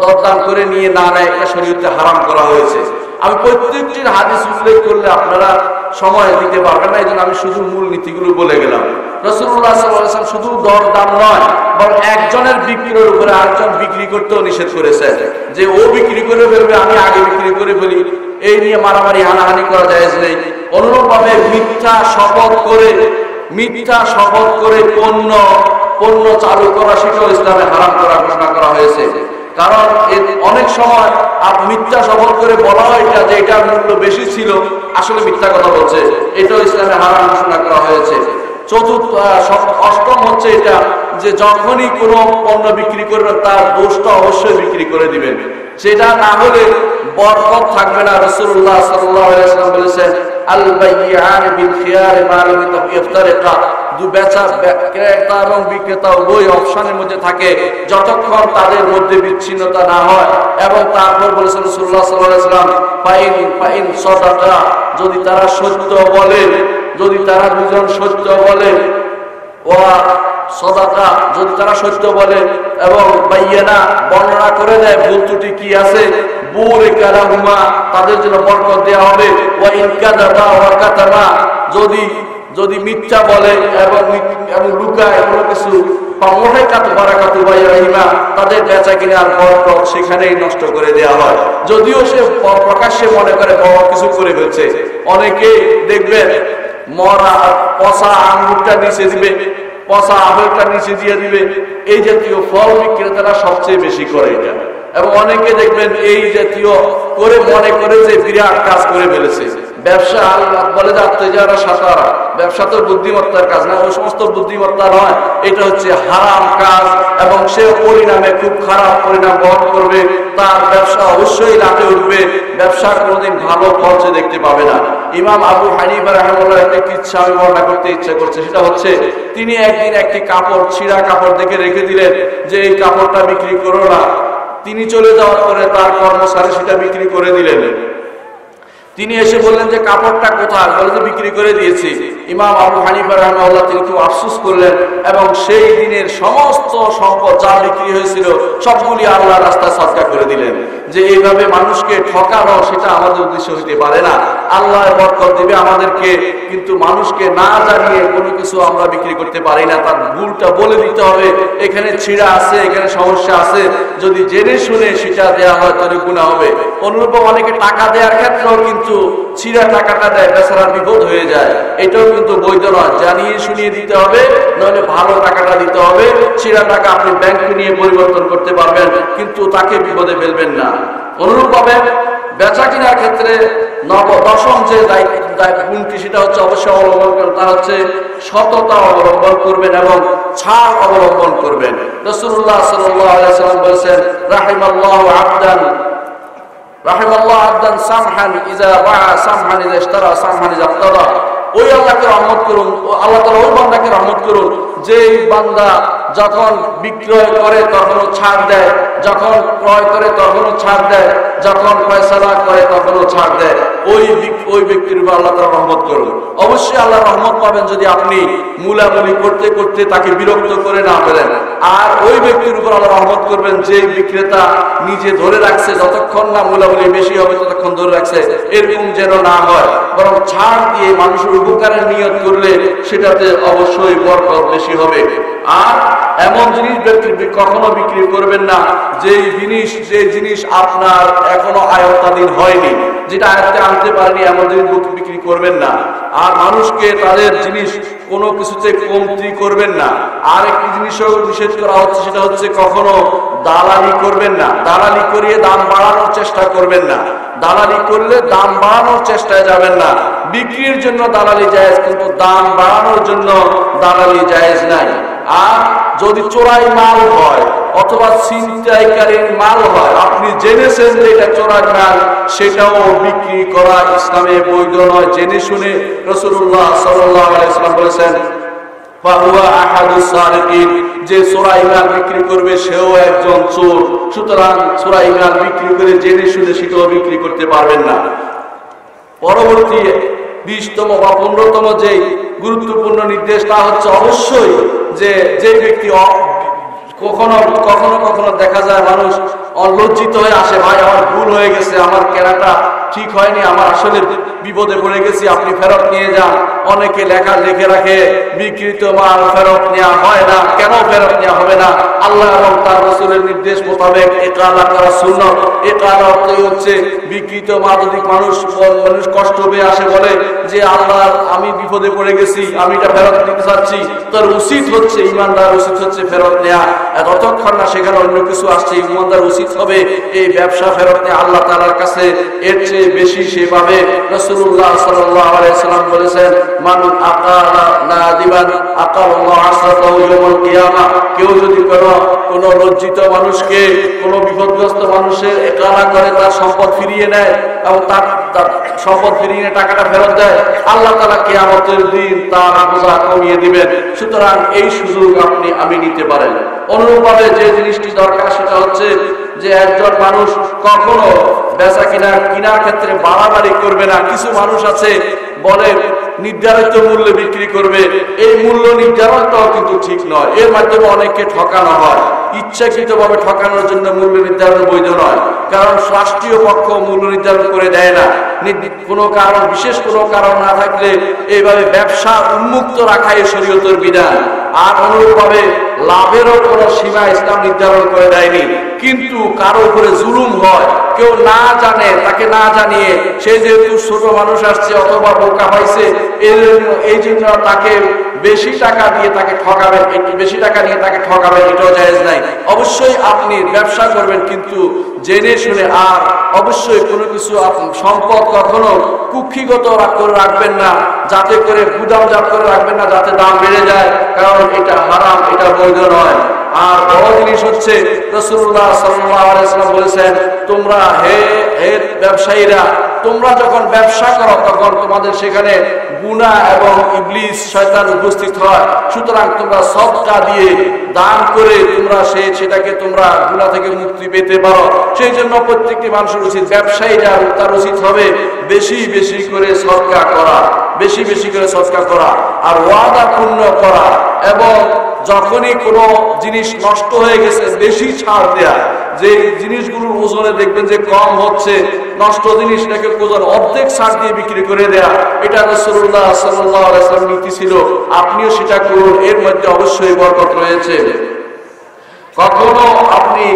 Speaker 2: দরদাম করে নিয়ে না নেয়, এটা শরীয়তে হারাম করা হয়েছে। আমি প্রত্যেকটির হাদিস উল্লেখ করলে আপনারা সময় দিতে পারবেন না, এই জন্য আমি শুধু মূল নীতিগুলো বলে গেলাম। রাসূলুল্লাহ সাল্লাল্লাহু আলাইহি ওয়াসাল্লাম শুধু দরদাম নয়, বরং একজনের বিক্রির উপরে আরেকজন বিক্রি করতেও নিষেধ করেছেন, যে ও বিক্রি করে ফেলবে আমি আগে বিক্রি করে ফেলি, এই নিয়ে মারামারি হানাহানি করা জায়েজ নেই। অনুরূপভাবে মিথ্যা শপথ করে পণ্য চালু করা, সেটাও ইসলামে হারাম করা ঘোষণা করা হয়েছে। কারণ অনেক সময় মিথ্যা শপথ করে বলা হয় যে এটার মূল্য বেশি ছিল, আসলে মিথ্যা কথা বলছে, এটাও ইসলামে হারাম ঘোষণা করা হয়েছে। অষ্টম হচ্ছে এটা যে যখনই কোনো পণ্য বিক্রি করবেন তার দোষটা অবশ্যই বিক্রি করে দিবেন, সেটা না হলে বরকত থাকবে না। রাসূলুল্লাহ সাল্লাল্লাহু আলাইহি ওয়াসাল্লাম বলেছেন, আল বাইয়ান বিল খিয়ার মা লাম ইফতারিকা, ক্রেতা এবং বিক্রেতা উভয় অপশনের মধ্যে থাকে যতক্ষণ তাদের মধ্যে বিচ্ছিন্নতা না হয়। এবং তারপর বলেছেন রাসূলুল্লাহ সাল্লাল্লাহু আলাইহি ওয়াসাল্লাম, ফাইন সাদাকা, যদি তারা সত্য বলে, যদি তারা দুজন সত্য বলে, ওয়া সাদাকা, যদি তারা সত্য বলে, এবং বাইয়ানা, বর্ণনা করে দেয় ভুল ত্রুটি কি আছে, বুরিকা লাহুমা, তাদের জন্য বরকত দেওয়া হবে। ওয়া ইন কাযাবা ওয়া কাতামা, যদি মিথ্যা বলে এবং লুকায় কোনো কিছু, তাদের বেচা কিনার বরকত সেখানেই নষ্ট করে দেওয়া হয়। যদিও সে প্রকাশ্যে মনে করে বড় কিছু করে ফেলছে, অনেকে দেখবেন পচা আঙ্গুরটা নিচে দিবে, পচা আপেলটা নিচে দিয়ে দিবে, এই জাতীয় ফল বিক্রেতারা সবচেয়ে বেশি করে এটা। এবং অনেকে দেখবেন এই জাতীয় করে মনে করে যে বিরাট কাজ করে ফেলেছে। ব্যবসা বলে যাচ্ছে যারা সাঁতারা, ব্যবসা তো বুদ্ধিমত্তার কাজ না, ওই সমস্ত বুদ্ধিমত্তা নয়, এটা হচ্ছে হারাম কাজ, এবং সে পরিণামে খুব খারাপ পরিণাম বহন করবে। তার ব্যবসা অবশ্যই লাটে উঠবে, ব্যবসা কোনোদিন ভালো ফলছে দেখতে পাবে না। ইমাম আবু হানিফা রাহিমাহুল্লাহ একটা কিচ্ছা আমি বর্ণনা করতে ইচ্ছে করছে, সেটা হচ্ছে তিনি একদিন একটি কাপড়, ছিঁড়া কাপড় দেখে রেখে দিলেন যে এই কাপড়টা বিক্রি করো না। তিনি চলে যাওয়ার পরে তার কর্মচারী সেটা বিক্রি করে দিলেন। তিনি এসে বললেন যে কাপড়টা কোথায়, বলে যে বিক্রি করে দিয়েছি। ইমাম আবু হানিফা রাহিমাহুল্লাহ তিনি খুব আফসোস করলেন, এবং সেই দিনের সমস্ত সম্পদ যা বিক্রি হয়েছিল সবগুলি আল্লাহর রাস্তায় সদকা করে দিলেন। যে এইভাবে মানুষকে ঠকানো, সেটা আমাদের উদ্দেশ্য হতে পারে না। আল্লাহ বরকত দিবে আমাদেরকে, কিন্তু মানুষকে না জানিয়ে কোনো কিছু আমরা বিক্রি করতে পারি না। তার ভুলটা বলে দিতে হবে, এখানে ছিঁড়া আছে, এখানে সমস্যা আছে, যদি জেনে শুনে সেটা দেওয়া হয় তাহলে গুনাহ হবে। অনুরূপ অনেকে টাকা দেওয়ার ক্ষেত্রেও কিন্তু ছিঁড়া টাকাটা দেয়, বেচারা বিপদ হয়ে যায়, এটাও কিন্তু বৈধ নয়। জানিয়ে শুনিয়ে দিতে হবে, নাহলে ভালো টাকাটা দিতে হবে। ছিঁড়া টাকা আপনি ব্যাংকে নিয়ে পরিবর্তন করতে পারবেন, কিন্তু তাকে বিপদে ফেলবেন না। অনুরূপভাবে বেচা কেনার ক্ষেত্রে দশম যে গুণটি, সেটা হচ্ছে অবশ্যই অবলম্বন করবেন, তা হচ্ছে সততা অবলম্বন করবেন এবং ছাড় অবলম্বন করবেন। রাসূলুল্লাহ সাল্লাল্লাহু আলাইহি ওয়াসাল্লাম বলেছেন, রাহিমাল্লাহু আবদান সামহান ইযা বাআ সামহান ইযা ইশতারা সামহান ইযা ইক্তাদা। ওই আল্লাহকে রহমত করুন, আল্লাহ তাআলা ওই বান্দাকে রহমত করুন যে বান্দা যখন বিক্রয় করে তখনও ছাড় দেয়, যখন ক্রয় করে তখনও ছাড় দেয়, যখন ফয়সালা করে তখনও ছাড় দেয়। ওই ব্যক্তির উপর আল্লাহ তাআলা রহমত করুন। অবশ্যই আল্লাহ রহমত পাবেন যদি আপনি মুলামুলি করতে করতে তাকে বিরক্ত করে না ফেলেন। আর ওই ব্যক্তির উপর আল্লাহ রহমত করবেন যে বিক্রেতা নিজে ধরে রাখছে, যতক্ষণ না মুলামুলি বেশি হবে ততক্ষণ ধরে রাখছে, এরকম যেন না হয়। বরং ছাড় দিয়ে মানুষের উপকারের নিয়ত করলে সেটাতে অবশ্যই বরকত বেশি হবে। আর এমন জিনিস কখনো বিক্রি করবেন না যে জিনিস আপনার এখনো আয়ত্তাধীন হয়নি, যেটা আয়ত্তে আনতে পারেনি, এমন জিনিস বিক্রি করবেন না। আর মানুষকে তাদের জিনিস কোনো কিছুতে কমতি করবেন না। আর একটি জিনিসও নিষেধ করা হচ্ছে, সেটা হচ্ছে কখনো দালালি করবেন না। দালালি করিয়ে দাম বাড়ানোর চেষ্টা করবেন না। দালালি করলে দাম বাড়ানোর চেষ্টায় যাবেন না। বিক্রির জন্য দালালি জায়েজ, কিন্তু দাম বাড়ানোর জন্য দালালি জায়েজ নাই। আর যদি চোরাই মাল হয় অথবা ছিনতাইকারীর মাল হয়, আপনি জেনেছেন যে এটা চোরাই মাল, সেটাও বিক্রি করা ইসলামে বৈধ নয়। জেনে শুনে রাসূলুল্লাহ সাল্লাল্লাহু আলাইহি ওয়াসাল্লাম বলেছেন, ফাহুয়া আহাদুস সারিকিন, যে সূরা ইমান বিক্রি করবে সেও একজন চোর। সুতরাং সূরা ইমান বিক্রি করে জেনে শুনে সেটাও বিক্রি করতে পারবেন না। পরবর্তী 20তম বা 15তম যে গুরুত্বপূর্ণ নির্দেশ তা হচ্ছে অবশ্যই যে ব্যক্তি কখনো কখনো কখনো দেখা যায় মানুষ লজ্জিত হয়ে আসে, ভাই আমার ভুল হয়ে গেছে, আমার কেনাটা ঠিক হয়নি, আমার আসলে বিপদে পড়ে গেছি, আপনি ফেরত নিয়ে যান। অনেকে লেখা লিখে রাখে বিকৃত মাল ফেরত নেওয়া হয় না। কেন ফেরত নেওয়া হবে না? আল্লাহ এবং তার রাসূলের নির্দেশ মোতাবেক ইকালা করা সুন্নাত। ইকালা হচ্ছে বিকৃত মাল যদি মানুষ কষ্ট পেয়ে আসে, বলে যে আল্লাহ আমি বিপদে পড়ে গেছি, আমি এটা ফেরত দিতে চাচ্ছি, তার উচিত হচ্ছে, ইমানদার উচিত হচ্ছে ফেরত নেওয়া। যতক্ষণ না সেখানে অন্য কিছু আসছে, ইমানদার উচিত হবে এই ব্যবসা ফেরত নেওয়া। আল্লাহ তাআলার কাছে এর চেয়ে বেশি সেভাবে রাসূলুল্লাহ সাল্লাল্লাহু আলাইহি ওয়াসাল্লাম বলেছেন, মান আকালা নাদিবান আকাল্লাহু আসরাতাহু ইয়াউমাল কিয়ামাহ। কেউ যদি কোনো লজ্জিত মানুষকে, কোনো বিপদগ্রস্ত মানুষের ইকালা করে তার সম্পদ ফিরিয়ে নেয় এবং তার সম্পদ ফিরিয়ে নিয়ে টাকাটা ফেরত দেয়, আল্লাহ তাআলা কিয়ামতের দিন তার বোঝা কমিয়ে দিবেন। সুতরাং এই সুযোগ আমি নিতে পারেন। অনুরূপভাবে যে জিনিসটি দরকার সেটা হচ্ছে যে একজন মানুষ কখনো বেচা কিনার ক্ষেত্রে বাড়াবাড়ি করবে না। কিছু মানুষ আছে বলে নির্ধারিত মূল্যে বিক্রি করবে, এই মূল্য নির্ধারণটাও কিন্তু ঠিক নয়। এর মাধ্যমে অনেককে ঠকানো হয়। ইচ্ছাকৃতভাবে ঠকানোর জন্য মূল্য নির্ধারণ বৈধ নয়, কারণ রাষ্ট্রীয় পক্ষ মূল্য নির্ধারণ করে দেয় না। কোনো কারণ, বিশেষ কোনো কারণ না থাকলে এইভাবে ব্যবসা উন্মুক্ত রাখাই শরীয়তের বিধান। আর অনুরূপভাবে লাভেরও কোনো সীমা ইসলাম নির্ধারণ করে দেয়নি। কিন্তু কারো উপরে জুলুম হয়, কেউ না জানে, তাকে না জানিয়ে, সে যেহেতু ছোট মানুষ আসছে অথবা বোকা পাইছে, এই জন্য তাকে বেশি টাকা দিয়ে তাকে ঠকাবেন, একটু বেশি টাকা নিয়ে তাকে ঠকাবেন, এটাও জায়েজ নাই। অবশ্যই আপনি ব্যবসা করবেন কিন্তু জেনে শুনে। আর অবশ্যই কোনো কিছু সম্পদ কখনো কুক্ষিগত করে রাখবেন না, যাতে করে গুদামজাত করে রাখবেন না যাতে দাম বেড়ে যায়, কারণ এটা হারাম, এটা বৈধ নয়। আর বড় জিনিস হচ্ছে রাসূলুল্লাহ সাল্লাল্লাহু আলাইহি ওয়াসাল্লাম বলেছেন, তোমরা হে ব্যবসায়ীরা, তোমরা যখন ব্যবসা করো তখন তোমাদের সেখানে গুনাহ এবং ইবলিস শয়তান উপস্থিত হয়। সুতরাং তোমরা সদকা দিয়ে দান করে তোমরা সেটাকে তোমরা গুনাহ থেকে মুক্তি পেতে পারো। সেই জন্য প্রত্যেকটি মানুষের উচিত, ব্যবসায়ীরা তার উচিত হবে বেশি বেশি করে সদকা করা, বেশি বেশি করে সদকা করা, আর ওয়াদা পূর্ণ করা, এবং যখনই কোনো জিনিস নষ্ট হয়ে গেছে বেশি ছাড় দেয়া। যে জিনিসগুলোর ওজনে দেখবেন যে কম হচ্ছে, নষ্ট জিনিসটাকে ওজন অর্ধেক ছাড় দিয়ে বিক্রি করে দেয়া, এটা রাসূলুল্লাহ সাল্লাল্লাহু আলাইহি ওয়াসাল্লাম নীতি ছিল। আপনিও সেটা করুন, এর মধ্যে অবশ্যই বরকত রয়েছে। কখনো আপনি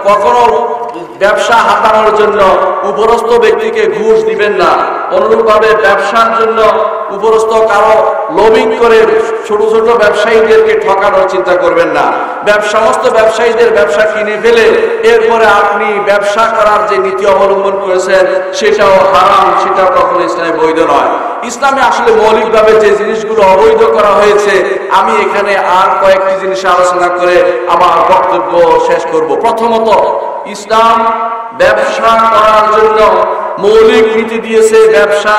Speaker 2: কখনো ব্যবসা হাতানোর জন্য উপরস্থ ব্যক্তিকে ঘুষ দিবেন না। অনুরূপভাবে ব্যবসার জন্য উপরস্থ কারো লবিং করে ছোট ছোট ব্যবসায়ীদেরকে ঠকানোর চিন্তা করবেন না। সমস্ত ব্যবসায়ীদের ব্যবসা কিনে ফেলে এরপরে আপনি ব্যবসা করার যে নীতি অবলম্বন করেছেন সেটাও হারাম, সেটা কখনো ইসলামে বৈধ নয়। ইসলামে আসলে মৌলিকভাবে যে জিনিসগুলো অবৈধ করা হয়েছে, আমি এখানে আর কয়েকটি জিনিস আলোচনা করে আমার বক্তব্য শেষ করব। প্রথমত, ইসলাম ব্যবসা করার জন্য মৌলিক নীতি দিয়েছে, ব্যবসা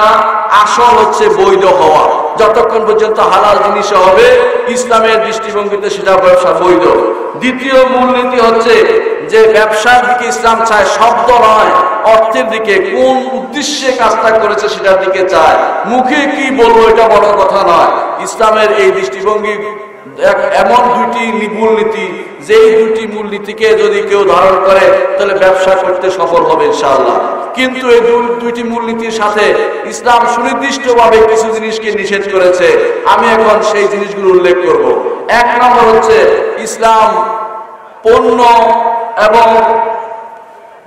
Speaker 2: আসল হচ্ছে বৈধ হওয়া। যতক্ষণ পর্যন্ত হালাল জিনিস হবে ইসলামের দৃষ্টিভঙ্গিতে সেটা ব্যবসা বৈধ। দ্বিতীয় মূলনীতি হচ্ছে যে ব্যবসার দিকে ইসলাম চায় শব্দ নয়, অর্থের দিকে, কোন উদ্দেশ্যে কাজটা করেছে সেটার দিকে চায়। মুখে কি বলবো এটা বড় কথা নয়। ইসলামের এই দৃষ্টিভঙ্গি এমন দুইটি মূলনীতি, যেই দুইটি মূলনীতিকে যদি কেউ ধারণ করে তাহলে ব্যবসা করতে সফল হবে ইনশাআল্লাহ। কিন্তু এই দুইটি মূলনীতির সাথে ইসলাম সুনির্দিষ্টভাবে কিছু জিনিসকে নিষেধ করেছে। আমি এখন সেই জিনিসগুলো উল্লেখ করব। এক নম্বর হচ্ছে, ইসলাম পণ্য এবং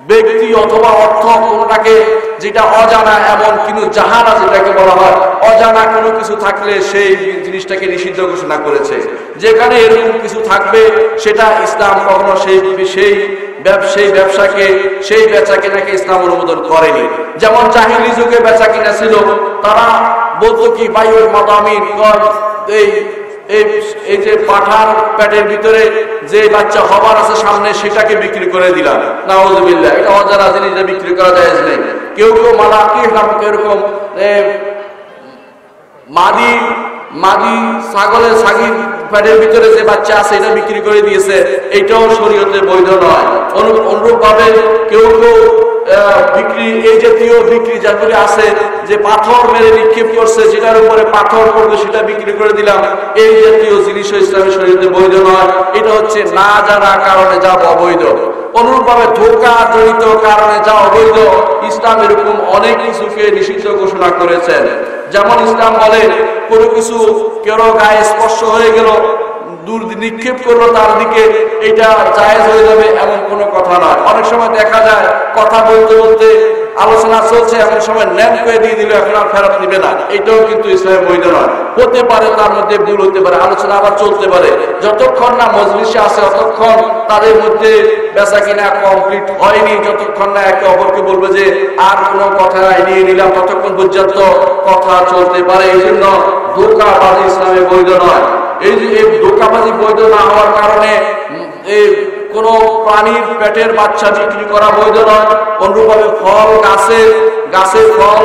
Speaker 2: ব্যক্তি অথবা অর্থ কোনটাকে, যেটা অজানা এমন কিন্তু জাহালা যেটাকে বলা হয়, অজানা কোনো কিছু থাকলে সেই জিনিসটাকে নিষিদ্ধ ঘোষণা করেছে। যেখানে এরকম কিছু থাকবে সেটা ইসলাম কখনো সেই ব্যবসাকে, সেই বেচাকেনাকে ইসলাম অনুমোদন করেনি। যেমন জাহিলি যুগে বেচাকেনা ছিল, তারা বলতো কি বাইউল মাদামিন, এই যে পাঠার পেটের ভিতরে যে বাচ্চা হবার আছে সামনে সেটাকে বিক্রি করে দিলাম, নাউযুবিল্লাহ, এটা অজানা জিনিস বিক্রি করা জায়েজ নেই। কেউ কেউ মালাকি নামক এরকম মাদি মাদি ছাগলের ছাগির পেটের ভিতরে যে বাচ্চা আছে এটা বিক্রি করে দিয়েছে, এইটাও শরীয়তে বৈধ নয়। অনুরূপ ভাবে কেউ কেউ বিক্রি, এই জাতীয় বিক্রি যেগুলি আছে, যে পাথর মেরে নিক্ষেপ করছে, যেটার উপরে পাথর পড়বে সেটা বিক্রি করে দিলাম, এই জাতীয় জিনিসও ইসলামী শরীয়তে বৈধ নয়। এটা হচ্ছে না জানা কারণে যা অবৈধ। অনুরূপ ভাবে ধোঁকা জড়িত কারণে যা অবৈধ, ইসলাম এরকম অনেক কিছুকে নিষিদ্ধ ঘোষণা করেছেন। যেমন ইসলাম বলে কোনো কিছু কেউ গায়ে স্পর্শ হয়ে গেল, দূর নিক্ষেপ করলো তার দিকে, এটা জায়েজ হয়ে যাবে এমন কোনো কথা নয়। অনেক সময় দেখা যায় কথা বলতে বলতে আলোচনা চলছে, এমন সময় ন্যাম করে দিয়ে দিল, এখন আর ফেরত নিবে না, এটাও কিন্তু ইসলামে বৈধ নয়। হতে পারে তার মধ্যে ভুল হতে পারে, আলোচনা আবার চলতে পারে, যতক্ষণ না মজলিসে আছে ততক্ষণ তাদের মধ্যে বেচা কিনা কমপ্লিট হয়নি, যতক্ষণ না একে অপরকে বলবে যে আর কোনো কথা নাই, নিয়ে নিলাম, ততক্ষণ পর্যন্ত কথা চলতে পারে। এই জন্য ধোঁকাবাজি ইসলামে বৈধ নয়। এই যে এই ধোঁকাবাজি বৈধ না হওয়ার কারণে এই কোন প্রাণীর পেটের বাচ্চা বিক্রি করা বৈধ নয়। অনুরূপভাবে ফল, গাছের ফল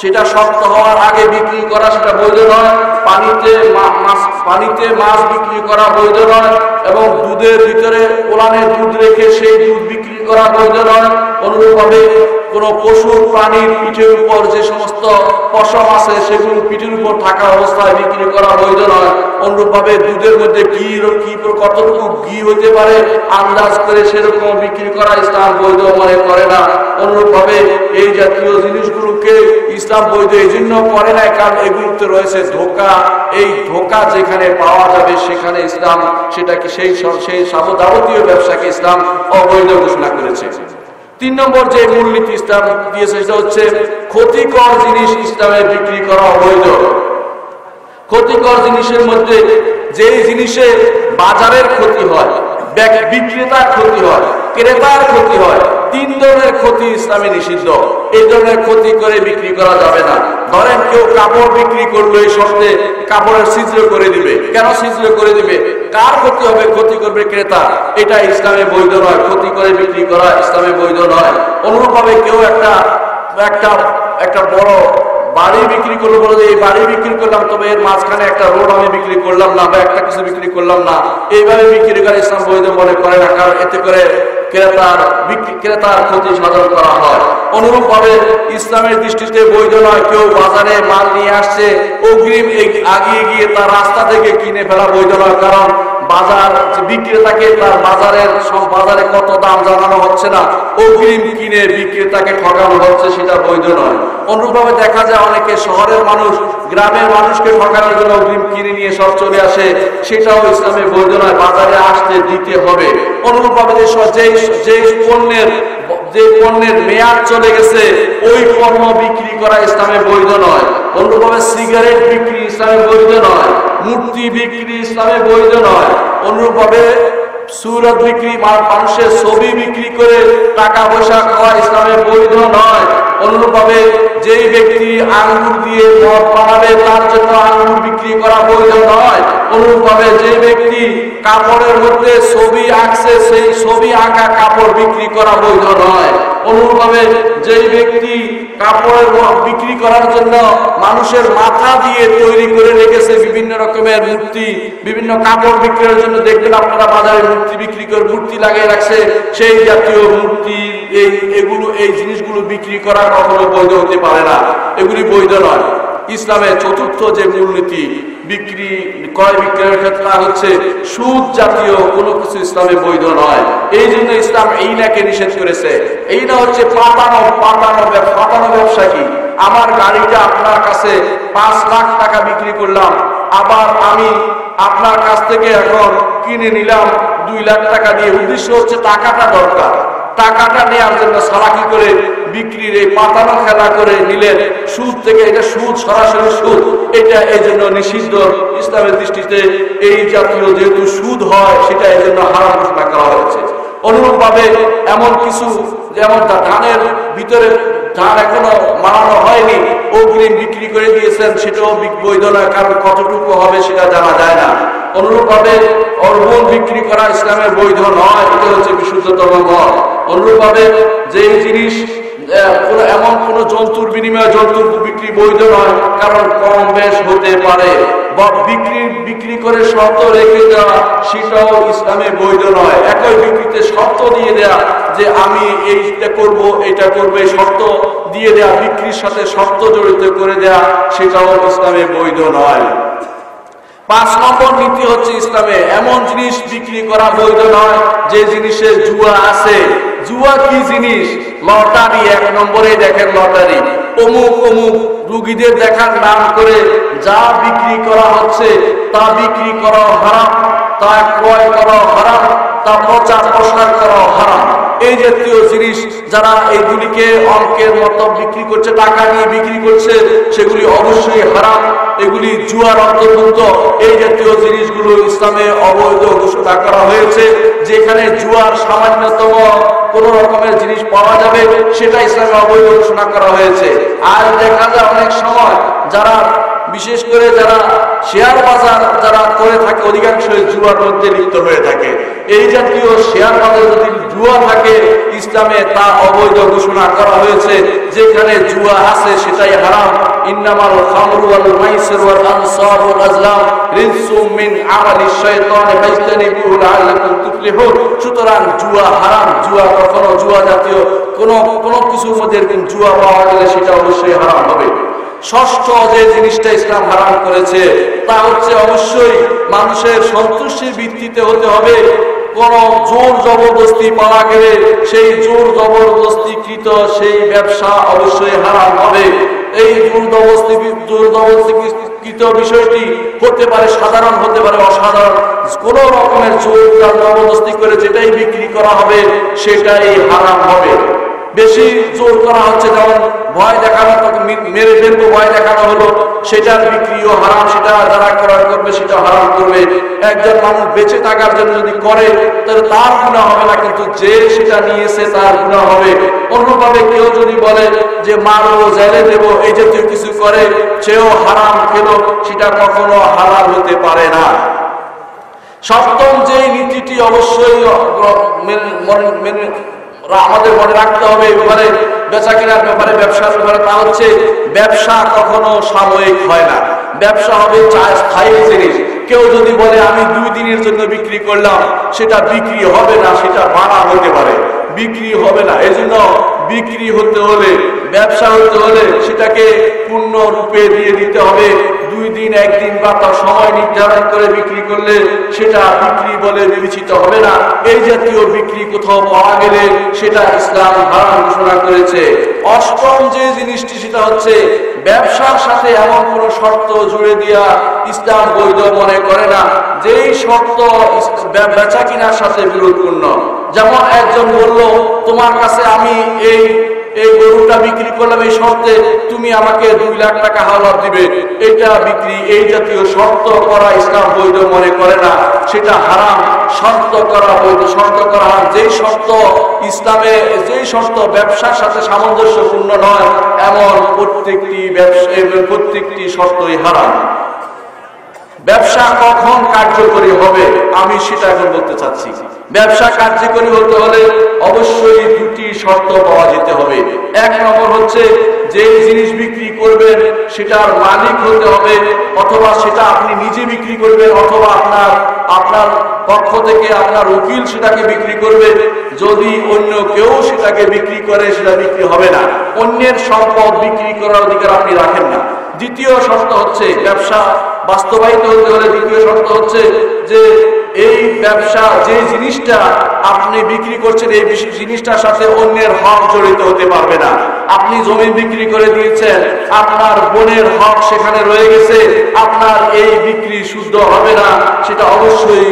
Speaker 2: সেটা শক্ত হওয়ার আগে বিক্রি করা সেটা বৈধ নয়। পানিতে মাছ বিক্রি করা বৈধ নয়, এবং দুধের ভিতরে ওলানের দুধ রেখে সেই দুধ বিক্রি করা বৈধ নয়। অনুরূপভাবে কোন পশুর প্রাণীর পিঠের উপর যে সমস্ত পশম আছে সেগুলো পিঠের উপর থাকা অবস্থায় বিক্রি করা বৈধ নয়। অনুরূপভাবে দুধের মধ্যে কতটুকু ঘি হতে পারে আন্দাজ করে সেরকম বিক্রি করা ইসলাম বৈধ মনে করে না। অনুরূপভাবে এই জাতীয় জিনিসগুলোকে ইসলাম বৈধ এই জন্য করে না কারণ এগুলোতে রয়েছে ধোঁকা। এই ধোঁকা যেখানে পাওয়া যাবে সেখানে ইসলাম সেটাকে সেই যাবতীয় ব্যবসাকে ইসলাম অবৈধ ঘোষণা করেছে। 3 নম্বর যে মূলনীতি ইসলাম দিয়েছে সেটা হচ্ছে ক্ষতিকর জিনিস ইসলামে বিক্রি করা অবৈধ। ক্ষতিকর জিনিসের মধ্যে যেই জিনিসে বাজারের ক্ষতি হয়, বিক্রেতার ক্ষতি হয়, ক্রেতার ক্ষতি হয়, 3 ধরনের ক্ষতি ইসলামে নিষিদ্ধ। এই ধরনের ক্ষতি করে বিক্রি করা যাবে না। ধরেন কেউ কাপড় বিক্রি করলো, এই শর্তে কাপড়ের ছিদ্র করে দিবে। কেন ছিদ্র করে দিবে? কার ক্ষতি হবে? ক্ষতি করবে ক্রেতা। এটা ইসলামে বৈধ নয়। ক্ষতি করে বিক্রি করা ইসলামে বৈধ নয়। অনুরূপভাবে কেউ একটা বড় বাড়ি বিক্রি করলো, বলে যে এই বাড়ি বিক্রি করলাম, তবে এর মাঝখানে একটা রোড আমি বিক্রি করলাম না, বা একটা কিছু বিক্রি করলাম না, এইভাবে বিক্রি করে ইসলাম বৈধ মনে করে না, কারণ এতে করে ক্রেতার ক্ষতি সাধন করা হয়। অনুরূপ ভাবে ইসলামের দৃষ্টিতে বৈধ নয় কেউ বাজারে মাল নিয়ে আসছে, অগ্রিম আগিয়ে গিয়ে তার রাস্তা থেকে কিনে ফেলা বৈধ নয়, কারণ বাজার বিক্রেতাকে তার বাজারে কত দাম জানানো হচ্ছে না, অগ্রিম কিনে বিক্রেতাকে ঠকানো হচ্ছে, সেটা বৈধ নয়। অনুরূপভাবে দেখা যায় অনেকে শহরের মানুষ গ্রামের মানুষকে ঠকানোর জন্য অগ্রিম কিনে নিয়ে সব চলে আসে, সেটাও ইসলামে বৈধ নয়। বাজারে আসতে দিতে হবে। অনুরূপভাবে যে পণ্যের মেয়াদ চলে গেছে ওই পণ্য বিক্রি করা ইসলামে বৈধ নয়। অনুরূপভাবে সিগারেট বিক্রি ইসলামে বৈধ নয়। মূর্তি বিক্রি ইসলামে বৈধ নয়। অনুরূপভাবে সুরত বিক্রি, মানুষের ছবি বিক্রি করে টাকা পয়সা খাওয়া ইসলামে বৈধ নয়। অনুরূপভাবে যেই ব্যক্তি আঙ্গুর দিয়ে মদ বানাবে তার জন্য আঙ্গুর বিক্রি করা বৈধ নয়। অনুরূপভাবে যে ব্যক্তি কাপড়ের মধ্যে ছবি আঁকছে সেই ছবি আঁকা কাপড় বিক্রি করা বৈধ নয়। অনুরূপভাবে যেই ব্যক্তি কাপড়ের বিক্রি করার জন্য মানুষের মাথা দিয়ে তৈরি করে রেখেছে বিভিন্ন রকমের মূর্তি, বিভিন্ন কাপড় বিক্রির জন্য দেখবেন আপনারা বাজারে মূর্তি বিক্রি করে মূর্তি লাগিয়ে রাখছে, সেই জাতীয় মূর্তি এই জিনিসগুলো বিক্রি করা কখনো বৈধ হতে পারে না, এগুলি বৈধ নয়। ইসলামের চতুর্থ যে মূলনীতি ক্রয় বিক্রয়ের ক্ষেত্রে হচ্ছে সুদ জাতীয় কোনো কিছু ইসলামে বৈধ নয়। এই জন্য ইসলাম এইনাকে নিষেধ করেছে। এইনা হচ্ছে পাতানো ব্যবসা। কি আমার গাড়িটা আপনার কাছে 5 লাখ টাকা বিক্রি করলাম, আবার আমি আপনার কাছ থেকে এখন কিনে নিলাম 2 লাখ টাকা দিয়ে, উদ্দেশ্য হচ্ছে টাকাটা দরকার, টাকাটা নেওয়ার জন্য সালাকি করে বিক্রির এই পাতানো খেলা করে নিলেন সুদ থেকে। এটা সুদ, সরাসরি সুদ, এটা এই জন্য নিষিদ্ধ ইসলামের দৃষ্টিতে। এই জাতীয় যেহেতু সুদ হয় সেটা এই জন্য হারাম ঘোষণা করা হয়েছে। অনুরূপভাবে এমন কিছু যেমন ধানের ভিতরে ধান এখনো মারানো হয়নি, অগ্রিম বিক্রি করে দিয়েছেন, সেটাও বৈধ নয়, কারণ কতটুকু হবে সেটা জানা যায় না। অনুরূপভাবে অর্বণ বিক্রি করা ইসলামের বৈধ নয়, এটা হচ্ছে বিশুদ্ধতম মত। অনুরূপভাবে যেই জিনিস এমন কোন জন্তুর বিনিময়ে জন্তুর বিক্রি বৈধ নয়, কারণ কম বেশ হতে পারে। বা বিক্রি করে শর্ত রেখে দেওয়া সেটাও ইসলামে বৈধ নয়। একই বিক্রিতে শর্ত দিয়ে দেয়া যে আমি এইটা করব, এটা করবে, শর্ত দিয়ে দেয়া, বিক্রির সাথে শর্ত জড়িত করে দেয়া, সেটাও ইসলামে বৈধ নয়। 5 নম্বর নীতি হচ্ছে ইসলামে এমন জিনিস বিক্রি করা বৈধ নয় যে জিনিসে জুয়া আছে। জুয়া কি জিনিস? লটারি। 1 নম্বরে দেখেন লটারি। অমুক অমুক রুগীদের দেখার নাম করে যা বিক্রি করা হচ্ছে তা বিক্রি করা হারাম, তা ক্রয় করা হারাম, তা প্রচার প্রসার করা হারাম। এই জাতীয় জিনিস যারা এইগুলিকে অঙ্কের মতো বিক্রি করছে, টাকা নিয়ে বিক্রি করছে, সেগুলি অবশ্যই হারাম, এগুলি জুয়ার অন্তর্ভুক্ত। এই জাতীয় জিনিসগুলো ইসলামে অবৈধ ঘোষণা করা হয়েছে। যেখানে জুয়ার সামান্যতম কোন রকমের জিনিস পাওয়া যাবে সেটা ইসলামে অবৈধ ঘোষণা করা হয়েছে। আর দেখা যায় অনেক সময় যারা, বিশেষ করে যারা শেয়ার বাজার যারা করে থাকে, অধিকাংশই জুয়ার মধ্যে লিপ্ত হয়ে থাকে। এই জাতীয় শেয়ার বাজার যদি জুয়া থাকে, ইসলামে তা অবৈধ ঘোষণা করা হয়েছে। যেখানে জুয়া আছে সেটাই হারাম। ইন্নামাল খামরু ওয়াল মাইসিরু ওয়াল আনসাবু ওয়াল আজলাম রিজসুম মিন আমালিশ শাইতানি ফাজতানিবুহু লাআল্লাকুম তুফলিহুন। সুতরাং জুয়া হারাম। জুয়া কখনো, জুয়া জাতীয় কোন কিছুর মধ্যে এরকম জুয়া পাওয়া গেলে সেটা অবশ্যই হারাম হবে। ষষ্ঠ যে জিনিসটা ইসলাম হারাম করেছে তা হচ্ছে অবশ্যই মানুষের সন্তুষ্টির ভিত্তিতে হতে হবে। কোন জোর জবরদস্তি পাওয়া গেলে সেই জোর জবরদস্তিকৃত সেই ব্যবসা অবশ্যই হারাম হবে। এই জোর জবরদস্তিকৃত বিষয়টি হতে পারে সাধারণ, হতে পারে অসাধারণ। কোন রকমের জোর জবরদস্তি করে যেটাই বিক্রি করা হবে সেটাই হারাম হবে। বেশি জোর করা হচ্ছে, যেমন ভয় দেখানো, মেরে ফেলবো ভয় দেখানো হলো, সেটার বিক্রিও হারাম, সেটা যারা ক্রয় করবে সেটা হারাম করবে। একজন মানুষ বেঁচে থাকার জন্য যদি করে তাহলে তার গুনাহ হবে না, কিন্তু যে সেটা নিয়েছে তার গুনাহ হবে। অন্যভাবে কেউ যদি বলে যে মারবো, জেলে দেবো, এই জাতীয় কিছু করে, সেও হারাম খেলো, সেটা কখনো হালাল হতে পারে না। সপ্তম যে নীতিটি অবশ্যই আমাদের মনে রাখতে হবে ব্যাপারে, বেচা কেনার ব্যাপারে, ব্যবসার ব্যাপারে, তা হচ্ছে ব্যবসা কখনো সাময়িক হয় না। ব্যবসা হবে স্থায়ী জিনিস। কেউ যদি বলে আমি 2 দিনের জন্য বিক্রি করলাম, সেটা বিক্রি হবে না, সেটা বাড়া হতে পারে, বিক্রি হবে না। এজন্য বিক্রি হতে হলে, ব্যবসা হতে হলে সেটাকে পূর্ণ রূপে দিয়ে দিতে হবে। 2 দিন, 1 দিন বা তার সময় নির্ধারণ করে বিক্রি করলে সেটা বিক্রি বলে বিবেচিত হবে না। এই জাতীয় বিক্রি কোথাও পাওয়া গেলে সেটা ইসলাম হারাম ঘোষণা করেছে। অষ্টম যে জিনিসটি সেটা হচ্ছে ব্যবসার সাথে এমন কোন শর্ত জুড়ে দেওয়া ইসলাম বৈধ মনে করে না যেই শর্ত বেচা কিনার সাথে বিরোধপূর্ণ। যেমন একজন বলল তোমার কাছে আমি এই গরুটা বিক্রি করলাম এই শর্তে তুমি আমাকে 2 লাখ টাকা হাওলাত দিবে, এটা বিক্রি, এই জাতীয় শর্ত করা ইসলাম বৈধ মনে করে না, সেটা হারাম। শর্ত করা বৈধ, শর্ত করা হারাম। যেই শর্ত ইসলামে, যেই শর্ত ব্যবসার সাথে সামঞ্জস্যপূর্ণ নয় এমন প্রত্যেকটি শর্তই হারাম। ব্যবসা কখন কার্যকরী হবে আমি সেটা এখন বলতে চাচ্ছি। ব্যবসা কার্যকরী হতে হলে অবশ্যই 2টি শর্ত পাওয়া যেতে হবে। 1 নম্বর হচ্ছে যে জিনিস বিক্রি করবেন সেটার মালিক হতে হবে, অথবা সেটা আপনি নিজে বিক্রি করবেন, অথবা আপনার পক্ষ থেকে আপনার উকিল সেটাকে বিক্রি করবে। যদি অন্য কেউ সেটাকে বিক্রি করে সেটা বিক্রি হবে না। অন্যের সম্পদ বিক্রি করার অধিকার আপনি রাখেন না। দ্বিতীয় শর্ত হচ্ছে ব্যবসা বাস্তবায়িত হতে হলে দ্বিতীয় শর্ত হচ্ছে যে এই ব্যবসা, যে জিনিসটা আপনি বিক্রি করছেন এই জিনিসটার সাথে অন্যের হক জড়িত হতে পারবে না। আপনি জমি বিক্রি করে দিয়েছেন, আপনার বোনের হক সেখানে রয়ে গেছে, আপনার এই বিক্রি শুদ্ধ হবে না, সেটা অবশ্যই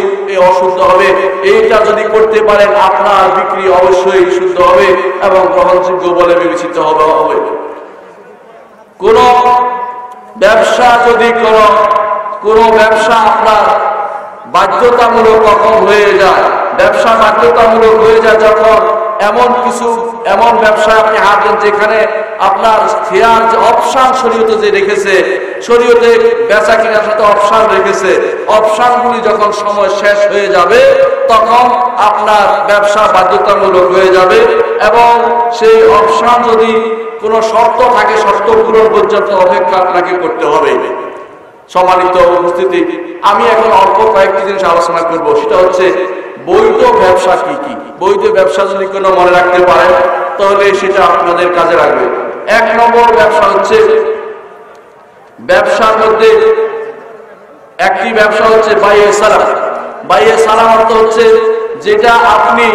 Speaker 2: অশুদ্ধ হবে। এইটা যদি করতে পারেন আপনার বিক্রি অবশ্যই শুদ্ধ হবে এবং গ্রহণযোগ্য বলে বিবেচিত হবে। কোন ব্যবসা যদি কোন ব্যবসা আপনার বাধ্যতামূলক কখন হয়ে যায়, ব্যবসা বাধ্যতামূলক হয়ে যায় যখন এমন ব্যবসা আপনি হাত দেন যেখানে আপনার খেয়ার যে অপশান শরীয়তে যে রেখেছে, শরীয়তে বেচা কেনার সাথে অপশান রেখেছে, অপশানগুলি যখন সময় শেষ হয়ে যাবে তখন আপনার ব্যবসা বাধ্যতামূলক হয়ে যাবে এবং সেই অপশান যদি কোনো শর্ত থাকে শর্ত পূরণ পর্যন্ত অপেক্ষা আপনাকে করতে হবে। সম্মানিত উপস্থিতি, আমি এখন অল্প কয়েকটি জিনিস আলোচনা করব, সেটা হচ্ছে বৈধ ব্যবসা কি কি। বৈধ ব্যবসা যদি কোনো মনে রাখতে পারেন তাহলে সেটা আপনাদের কাজে লাগবে। 1 নম্বর ব্যবসা হচ্ছে, ব্যবসার মধ্যে একটি ব্যবসা হচ্ছে বাইয়ে সালাম। বাইয়ে সালাম অর্থ হচ্ছে যেটা আপনি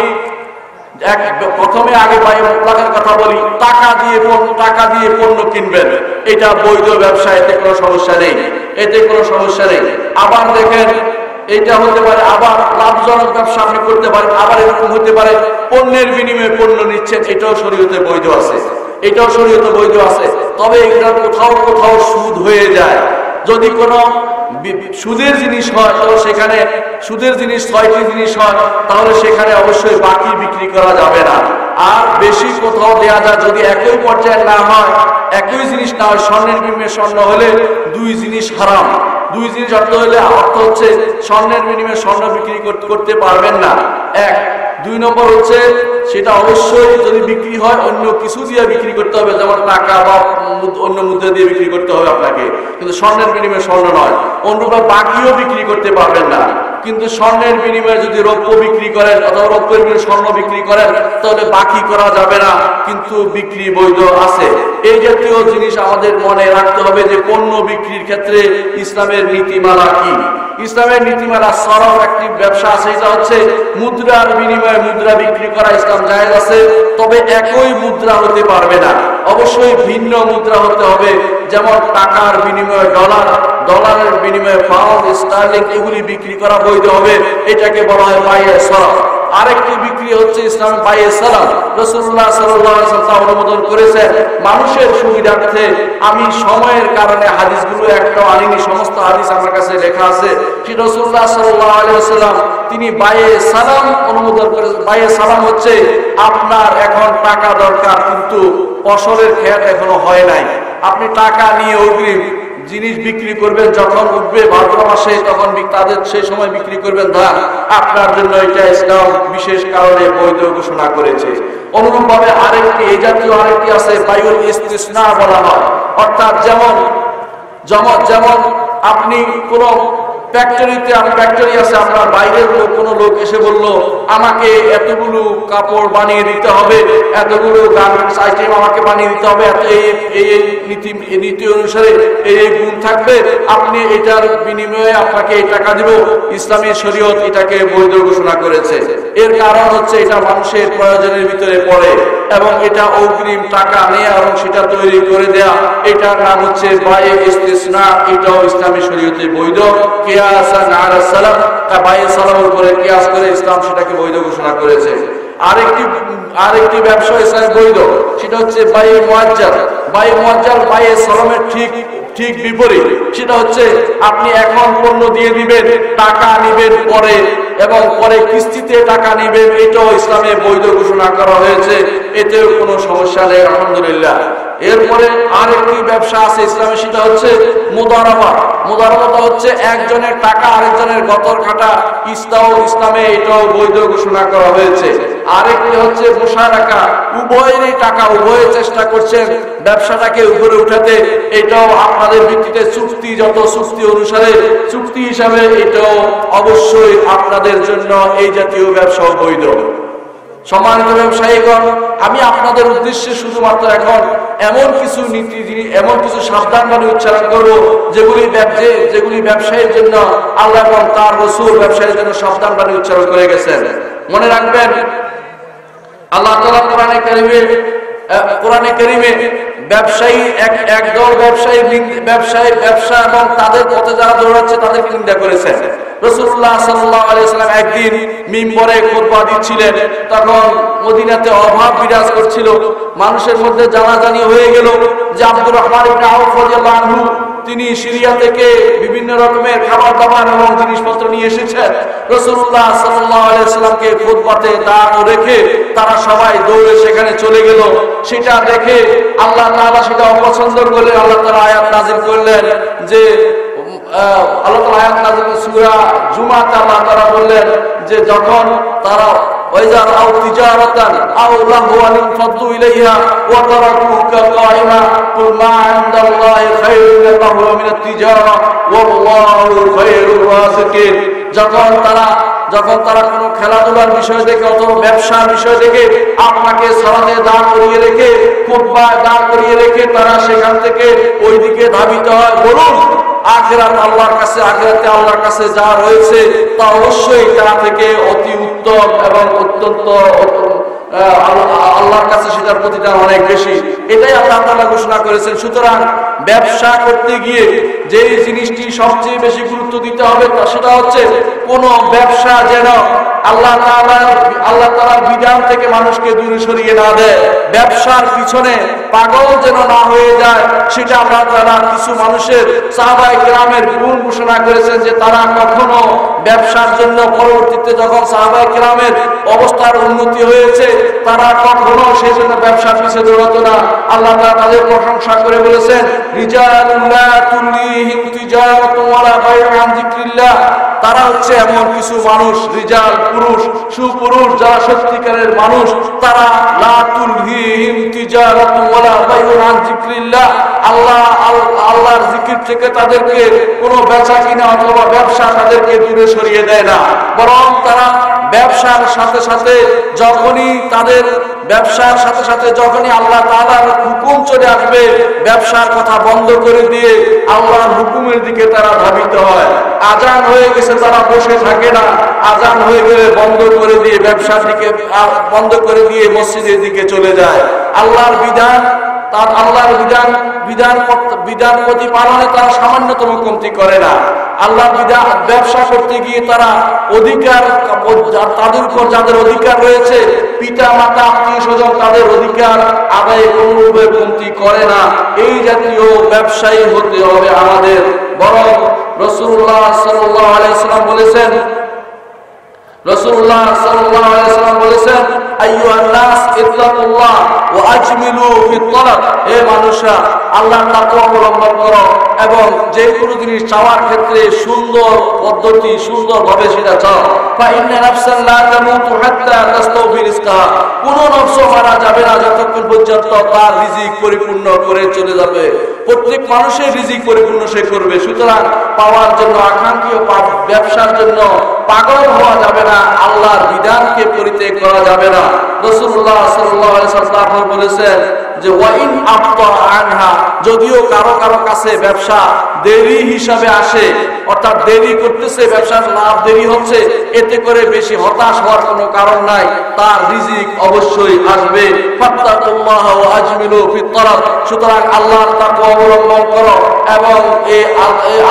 Speaker 2: প্রথমে আগে বাইয়ে মুতলাকের কথা বলি, টাকা দিয়ে পণ্য কিনবেন, এটা বৈধ ব্যবসা, এতে কোনো সমস্যা নেই, এতে কোনো সমস্যা নেই। আবার দেখেন এটা হতে পারে আবার লাভজনক ব্যবসা আপনি করতে পারেন, আবার এরকম হতে পারে পণ্যের বিনিময়ে পণ্য নিচ্ছেন, এটাও শরীয়তে বৈধ আছে, এটাও শরীয়তে বৈধ আছে। তবে এটা কোথাও কোথাও সুদ হয়ে যায়। যদি কোনো সুদের জিনিস হয় তাহলে সেখানে সুদের জিনিস 6টি জিনিস হয় তাহলে সেখানে অবশ্যই বাকি বিক্রি করা যাবে না। আর বেশি কোথাও দেয়া যায় যদি একই পর্যায়ে না হয়, একই জিনিস না হয়, স্বর্ণের বিনিময়ে স্বর্ণ হলে 2 জিনিস হারাম। 2 জিনিস অর্থ হচ্ছে স্বর্ণের বিনিময়ে স্বর্ণ বিক্রি করতে পারবেন না, 1। 2 নম্বর হচ্ছে সেটা অবশ্যই যদি বিক্রি হয় অন্য কিছু দিয়ে বিক্রি করতে হবে, যেমন টাকা বা অন্য মুদ্রা দিয়ে বিক্রি করতে হবে আপনাকে, কিন্তু স্বর্ণের বিনিময়ে স্বর্ণ নয়। অন্যরা বাকিও বিক্রি করতে পারবেন না, কিন্তু স্বর্ণের বিনিময়ে যদি রৌপ্য বিক্রি করেন অথবা রৌপ্যের বিনিময়ে স্বর্ণ বিক্রি করেন তাহলে বাকি করা যাবে না, কিন্তু বিক্রি বৈধ আছে। এই জাতীয় জিনিস আমাদের মনে রাখতে হবে যে পণ্য বিক্রির ক্ষেত্রে ইসলামের নীতিমালা কি। ইসলামের নীতিমালা সরফ একটি ব্যবসা আছে, এটা হচ্ছে মুদ্রার বিনিময়ে মুদ্রা বিক্রি করা ইসলাম জায়েজ আছে, তবে একই মুদ্রা হতে পারবে না, অবশ্যই ভিন্ন মুদ্রা হতে হবে। যেমন টাকার বিনিময়ে ডলার, ডলারের বিনিময়ে পাউন্ড, স্টার্লিং, এগুলি বিক্রি করা বৈধ হবে, এটাকে বলা হয় বাইয়ে সরফ। আরেকটি বিক্রি হচ্ছে ইসলামের বাইয়ে সালাম। রাসূলুল্লাহ সাল্লাল্লাহু আলাইহি ওয়াসাল্লাম অনুমোদন করেছেন মানুষের সুবিধার্থে। আমি সময়ের কারণে হাদিসগুলো একটাও আনিনি, সমস্ত হাদিস আমার কাছে লেখা আছে। রাসূলুল্লাহ সাল্লাল্লাহু আলাইহি ওয়াসাল্লাম তিনি বাইয়ে সালাম অনুমোদন করেছেন। বাইয়ে সালাম হচ্ছে আপনার এখন টাকা দরকার কিন্তু ফসলের ক্ষেত এখনো হয় নাই, আপনি টাকা নিয়ে অগ্রিম জিনিস বিক্রি করবেন, যখন উঠবে ভাদ্র মাসে তখন তাদের সেই সময় বিক্রি করবেন ধান, আপনার জন্য এটা ইসলাম বিশেষ কারণে বৈধ ঘোষণা করেছে। অনুরূপভাবে আরেকটি এই জাতীয় আরেকটি আছে বায়ুল ইস্তিসনা বলা হয়, অর্থাৎ যেমন আপনি কোনো ফ্যাক্টরি আছে, আপনার বাইরের কোনো লোক এসে বললো আমাকে এতগুলো কাপড় বানিয়ে দিতে হবে, এতগুলো গার্মেন্টস আইটেম আমাকে বানিয়ে দিতে হবে, এই নীতি অনুসারে এই গুণ থাকবে, আপনি এটার বিনিময়ে আপনাকে এই টাকা দিব। ইসলামী শরীয়ত এটাকে বৈধ ঘোষণা করেছে। এর কারণ হচ্ছে এটা মানুষের প্রয়োজনের ভিতরে পড়ে এবং এটা অগ্রিম টাকা নেয়া এবং সেটা তৈরি করে দেয়া, এটার নাম হচ্ছে বায়ে ইস্তিসনা। এটাও ইসলামী শরীয়তে বৈধ। কিয়াসান আলা সালাম, তা বায়ে সালামের উপরে কিয়াস করে ইসলাম সেটাকে বৈধ ঘোষণা করেছে। আরেকটি ব্যবসা ইসলামে বৈধ, সেটা হচ্ছে বায়ে মুআজ্জাল। বায়ে মুআজ্জাল বায়ে সালামের ঠিক বিপরীত। সেটা হচ্ছে আপনি এখন পণ্য দিয়ে দিবেন, টাকা নিবেন পরে এবং পরে কিস্তিতে টাকা নিবেন, এটাও ইসলামে বৈধ ঘোষণা করা হয়েছে, এতেও কোনো সমস্যা নেই, আলহামদুলিল্লাহ। এরপরে আরেকটি ব্যবসা আছে ইসলামে, সেটা হচ্ছে মুদারাবা। মুদারাবাটা হচ্ছে একজনের টাকা আরেকজনের গতর কাটা, ইসলামে এটাও বৈধ ঘোষণা করা হয়েছে। আরেকটি হচ্ছে মুশারাকা, উভয়েরই টাকা, উভয়ে চেষ্টা করছেন ব্যবসাটাকে উপরে উঠাতে, এটাও আপনাদের ভিত্তিতে চুক্তি, যত চুক্তি অনুসারে চুক্তি হিসাবে এটাও অবশ্যই আপনাদের জন্য এই জাতীয় ব্যবসাও বৈধ। সম্মানিত ব্যবসায়ীগণ, আমি আপনাদের উদ্দেশ্যে শুধুমাত্র এখন এমন কিছু সাবধানবাণী উচ্চারণ করব যেগুলি ব্যবসায়ীর জন্য আল্লাহ এবং তার রাসূল ব্যবসায়ীর জন্য সাবধানবাণী উচ্চারণ করে গেছেন। মনে রাখবেন আল্লাহ তাআলা কোরআনে কারীমে ব্যবসায়ী একদল ব্যবসা এবং তাদের পথে যারা দৌড়াচ্ছে তাদেরকে নিন্দা করেছেন। রাসূলুল্লাহ সাল্লাল্লাহু আলাইহি ওয়াসাল্লাম একদিন মিম্বরে খুতবা দিচ্ছিলেন, তখন মদিনাতে অভাব বিরাজ করছিল। মানুষের মধ্যে জানাজানি হয়ে গেল যে আব্দুর রহমান ইবনে আউফ রাদিয়াল্লাহু আনহু তিনি সিরিয়া থেকে বিভিন্ন রকমের খাবার দাবার এবং জিনিসপত্র নিয়ে এসেছেন। রাসূলুল্লাহ সাল্লাল্লাহু আলাইহি সাল্লামকে খুতবাতে দাঁড় রেখে তারা সবাই দৌড়ে সেখানে চলে গেল। সেটা দেখে আল্লাহ তাআলা সেটা অপছন্দ করলে আল্লাহ তাআলা আয়াত নাযিল করলেন যে আল্লাহ তাআলা আয়াত নাযিল সূরা জুমাতে আল্লাহ তাআলা বললেন যে যখন তারা وإذا رأوا تجارة أو لهوا انفضوا إليها وتركوك قائما قل ما عند الله خير من اللهو ومن التجارة والله خير الرازقين। যখন তারা কোনো খেলাধুলার বিষয় দেখে অথবা ব্যবসার বিষয় দেখে আপনাকে সালাতে দাঁড় করিয়ে রেখে খুতবায় দাঁড় করিয়ে রেখে তারা সেখান থেকে ওই দিকে ধাবিত হয়। বলুন আখিরাত আল্লাহর কাছে, আখিরাতে আল্লাহর কাছে যা রয়েছে তা অবশ্যই তা থেকে অতি উত্তম এবং অত্যন্ত আল্লাহর কাছে সেটার প্রতিদান অনেক বেশি। এটাই আল্লাহ তাআলা ঘোষণা করেছেন। সুতরাং ব্যবসা করতে গিয়ে যে জিনিসটি সবচেয়ে বেশি গুরুত্ব দিতে হবে তা সেটা হচ্ছে কোন ব্যবসা যেন আল্লাহ তাআলার বিধান থেকে মানুষকে দূরে সরিয়ে না দেয়, ব্যবসার পিছনে পাগল যেন না হয়ে যায়। সেটা আল্লাহ তাআলা কিছু মানুষের সাহাবায়ে কেরামের গুণ ঘোষণা করেছেন যে তারা কখনো ব্যবসার জন্য পরবর্তীতে যখন সাহাবায়ে কেরামের অবস্থার উন্নতি হয়েছে তারা কখনো সেই জন্য ব্যবসার পিছে দৌড়াতো না। আল্লাহ তাআলা তাদের প্রশংসা করে বলেছেন রিজালুন লা তুলহিহিম তিজারাতুন ওয়ালা বাইউন আন যিকরিল্লাহ। তারা হচ্ছে এমন কিছু মানুষ, রিজাল পুরুষ, সুপুরুষ যারা সত্যিকারের মানুষ, তারা লা তুলহিহিম তিজারাতুন ওয়ালা বাইউন আন যিকরিল্লাহ, আল্লাহর জিকির থেকে তাদেরকে কোনো বেচা কিনা অথবা ব্যবসা তাদেরকে দূরে সরিয়ে দেয় না, বরং তারা ব্যবসার সাথে সাথে যখনই আল্লাহ তাআলার হুকুম চলে আসবে ব্যবসার কথা বন্ধ করে দিয়ে আল্লাহর হুকুমের দিকে তারা ধাবিত হয়। আজান হয়ে গেছে তারা বসে থাকে না, আজান হয়ে গেলে বন্ধ করে দিয়ে ব্যবসার দিকে বন্ধ করে দিয়ে মসজিদের দিকে চলে যায়। আল্লাহর বিধান প্রতিপালনে তারা সামান্যতম কমতি করে না। আল্লাহ ব্যবসা করতে গিয়ে তারা অধিকার তাদের উপর যাদের অধিকার রয়েছে, পিতা মাতা আত্মীয় স্বজন, তাদের অধিকার আদায়ে কোনোভাবে কমতি করে না। এই জাতীয় ব্যবসায়ী হতে হবে আমাদের। বরং রাসূলুল্লাহ সাল্লাল্লাহু আলাইহি সাল্লাম বলেছেন আইয়ুহান নাস ইত্তাকুল্লাহ ওয়া আজমিলু ফিত তালাব। হে মানুষরা আল্লাহর তাকওয়া অবলম্বন করো এবং যে কোনো জিনিস চাওয়ার ক্ষেত্রে সুন্দর পদ্ধতি, সুন্দরভাবে সেটা চাও। ফা ইন্না নাফসান লা তামুতু হাত্তা তাস্তাওফি রিজকাহা। কোন নফস মারা যাবে না যতক্ষণ পর্যন্ত তার রিজিক পরিপূর্ণ করে চলে যাবে। প্রত্যেক মানুষের রিজিক পরিপূর্ণ সে করবে। সুতরাং পাওয়ার জন্য, আকাঙ্ক্ষিত ব্যবসার জন্য পাগল হওয়া যাবে না, আল্লাহর বিধানকে পরিত্যাগ করা যাবে না। রাসূলুল্লাহ সাল্লাল্লাহু আলাইহি ওয়াসাল্লাম বলেছেন যে ওয়াইন আফতা আনহা, যদিও কারো কাছে ব্যবসা দেরি হিসাবে আসে, অর্থাৎ দেরি করতেছে, ব্যবসার লাভ দেরি হচ্ছে, এতে করে বেশি হতাশ হওয়ার কোনো কারণ নাই, তার রিজিক অবশ্যই আসবে। ফাত্তাকুল্লাহ ওয়া আজমিলু ফিত তালাব। সুতরাং আল্লাহর তাকওয়া অবলম্বন করো এবং এই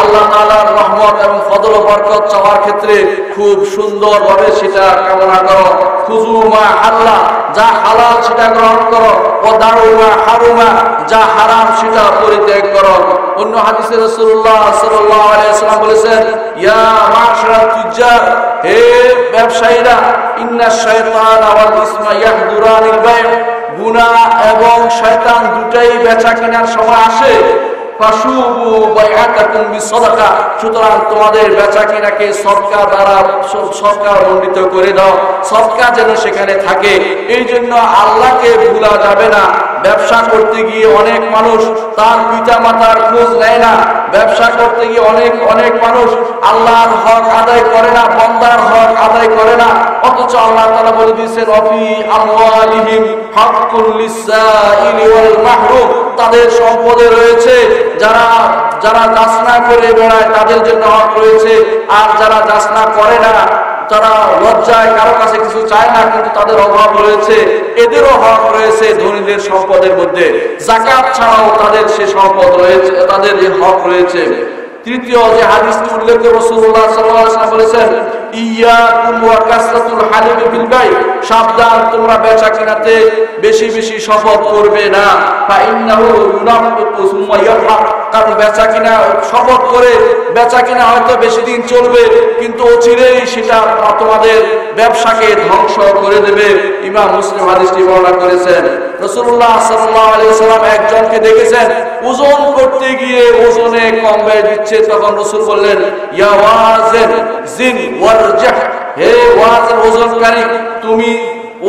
Speaker 2: আল্লাহ তাআলার রহমত এবং ফজল ও বরকত চাওয়ার ক্ষেত্রে খুব সুন্দরভাবে সেটা কামনা করো। খুযু মা হাল্লা, যা হালাল সেটা গ্রহণ করো, ও দারু মা হারুমা, যা হারাম সেটা পরিত্যাগ করো। অন্য হাদিসে রাসূলুল্লাহ সাল্লাল্লাহু আলাইহি ওয়াসাল্লাম বলেছেন ইয়া মাশারাত তুজ্জার, হে ব্যবসায়ীরা, ইন্নাশ শাইতানা ওয়াল ইসমা ইয়াহদুরানিল বায়', গুনাহ এবং শয়তান দুটাই বেচা কেনার সময় আসে। ফাশুবু বাইআতাকুম বিসসাদাকা, সুতরাং তোমাদের বেচা কিনাকে সদকা দ্বারা সদকা মণ্ডিত করে দাও, সদকা যেন সেখানে থাকে। এই জন্য আল্লাহকে ভুলা যাবে না। ব্যবসা করতে গিয়ে অনেক মানুষ তার পিতা মাতার খোঁজ নেয় না, ব্যবসা করতে গিয়ে অনেক মানুষ আল্লাহর হক আদায় করে না, বান্দার হক আদায় করে না। অথচ আল্লাহ তাআলা বলে দিয়েছেন অফি আমওয়ালিহিম হাক্কুল লিসাইলি ওয়াল মাহরুম, তাদের সম্পদে রয়েছে যারা যাচনা করে বেড়ায় তাদের জন্য হক রয়েছে, আর যারা যাচনা করে না, তারা লজ্জায় কারো কাছে কিছু চায় না কিন্তু তাদের অভাব রয়েছে, এদেরও হক রয়েছে ধনীদের সম্পদের মধ্যে। যাকাত ছাড়াও তাদের সে সম্পদ রয়েছে, তাদের যে হক রয়েছে। তৃতীয় যে হাদিসটি উল্লেখ করে রাসূলুল্লাহ সাল্লাল্লাহু আলাইহি ওয়াসাল্লাম বলেছেন, ইয়াকুম ওয়া কাসরাতুল হালিফ বিল বাই, সাবধান তোমরা বেচাকেনাতে বেশি বেশি শপথ করবে না। ফা ইন্নাহু ইউনাফিকু সুম্মা ইয়াফা, কারণ বেচাকেনা শপথ করে বেচাকেনা হয়তো বেশি দিন চলবে, কিন্তু অচিরেই সেটা তোমাদের ব্যবসাকে ধ্বংস করে দেবে। ইমাম মুসলিম হাদিসটি বর্ণনা করেছেন। রাসূলুল্লাহ সাল্লাল্লাহু আলাইহি ওয়াসাল্লাম একজনকে দেখেছেন ওজন করতে গিয়ে ওজনে কম বেড়ে দিচ্ছে, তখন রাসূল বললেন, ইয়া ওয়াজিন জিন ওয়ারজাহ, হে ওয়াজিন ওজনকারী তুমি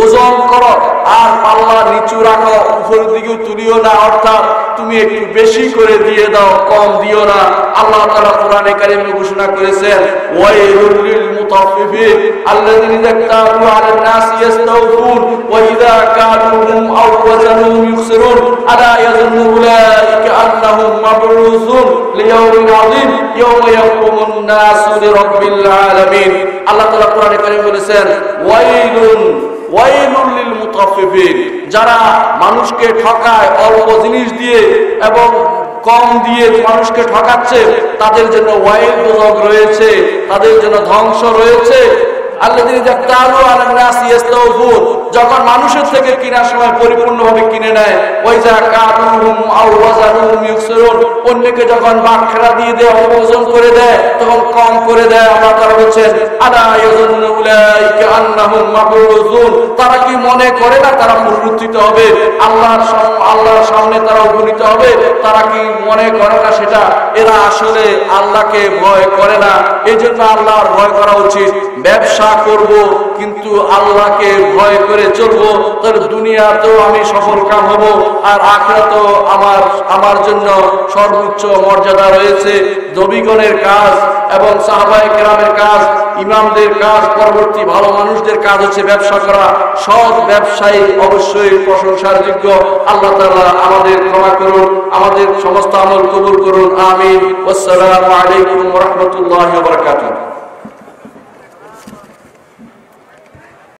Speaker 2: ওজন করো আর পাল্লা নিচু রাখো, উপরের দিকে তুলিও না, অর্থাৎ তুমি একটু বেশি করে দিয়ে দাও, কম দিও না। আল্লাহ তাআলা কোরআনে কারীমে ঘোষণা করেছেন, ওয়াইলুল লিল মুতাফফিফিন আল্লাযীনা ইযা কালু আলান নাসি ইস্তাওফুন ওয়া ইযা কালুহুম আও ওয়াজানুহুম ইখসিরুন আলা ইয়াযুন্নু উলাইকা আন্নাহুম মাবরুসুন লিয়াউমিন আযীম ইয়াওমা ইয়াকুমুন নাসু লিরাব্বিল আলামিন। আল্লাহ তাআলা কোরআনে কারীমে বলেছেন, ওয়াইলুল লিল মুতাফফিফিন, যারা মানুষকে ঠকায় অল্প জিনিস দিয়ে এবং কম দিয়ে মানুষকে ঠকাচ্ছে, তাদের জন্য ওয়াইল দোজখ রয়েছে, তাদের জন্য ধ্বংস রয়েছে। আল্লাযীনা ইয়াক্তালু আলান নাসি ইস্তাওফুন, যখন মানুষের থেকে কেনার সময় পরিপূর্ণভাবে কিনে নেয়, ওয়াইজা কালুহুম আও ওয়াজানুহুম ইখসিরুন, অন্যকে যখন বাটখারা দিয়ে দেয়, ওজন করে দেয়, তখন কম করে দেয়। আল্লাহ তাআলা বলেন, আলা ইয়াযুন্নু উলাইকা আন্নাহুম মাবরুসুন, তারা কি মনে করে না তারা পুনরুত্থিত হবে, আল্লাহর সামনে তারা উপনীত হবে? তারা কি মনে করে না সেটা? এরা আসলে আল্লাহকে ভয় করে না। এজন্য আল্লাহর ভয় করা উচিত। ব্যবসা করব কিন্তু আল্লাহকে ভয় করে চলবো, তাহলে দুনিয়াতেও আমি সফল কাম হব, আর আখিরাতেও আমার জন্য সর্বোচ্চ মর্যাদা রয়েছে। নবীগণের কাজ এবং সাহাবায়ে কেরামের কাজ, ইমামদের কাজ, পরবর্তী ভালো মানুষদের কাজ হচ্ছে ব্যবসা করা। সৎ ব্যবসায়ী অবশ্যই প্রশংসার যোগ্য। আল্লাহ তাআলা আমাদের ক্ষমা করুন, আমাদের সমস্ত আমল কবুল করুন। আমিন। আসসালামু আলাইকুম ওয়া রাহমাতুল্লাহি ওয়া বারাকাতুহু।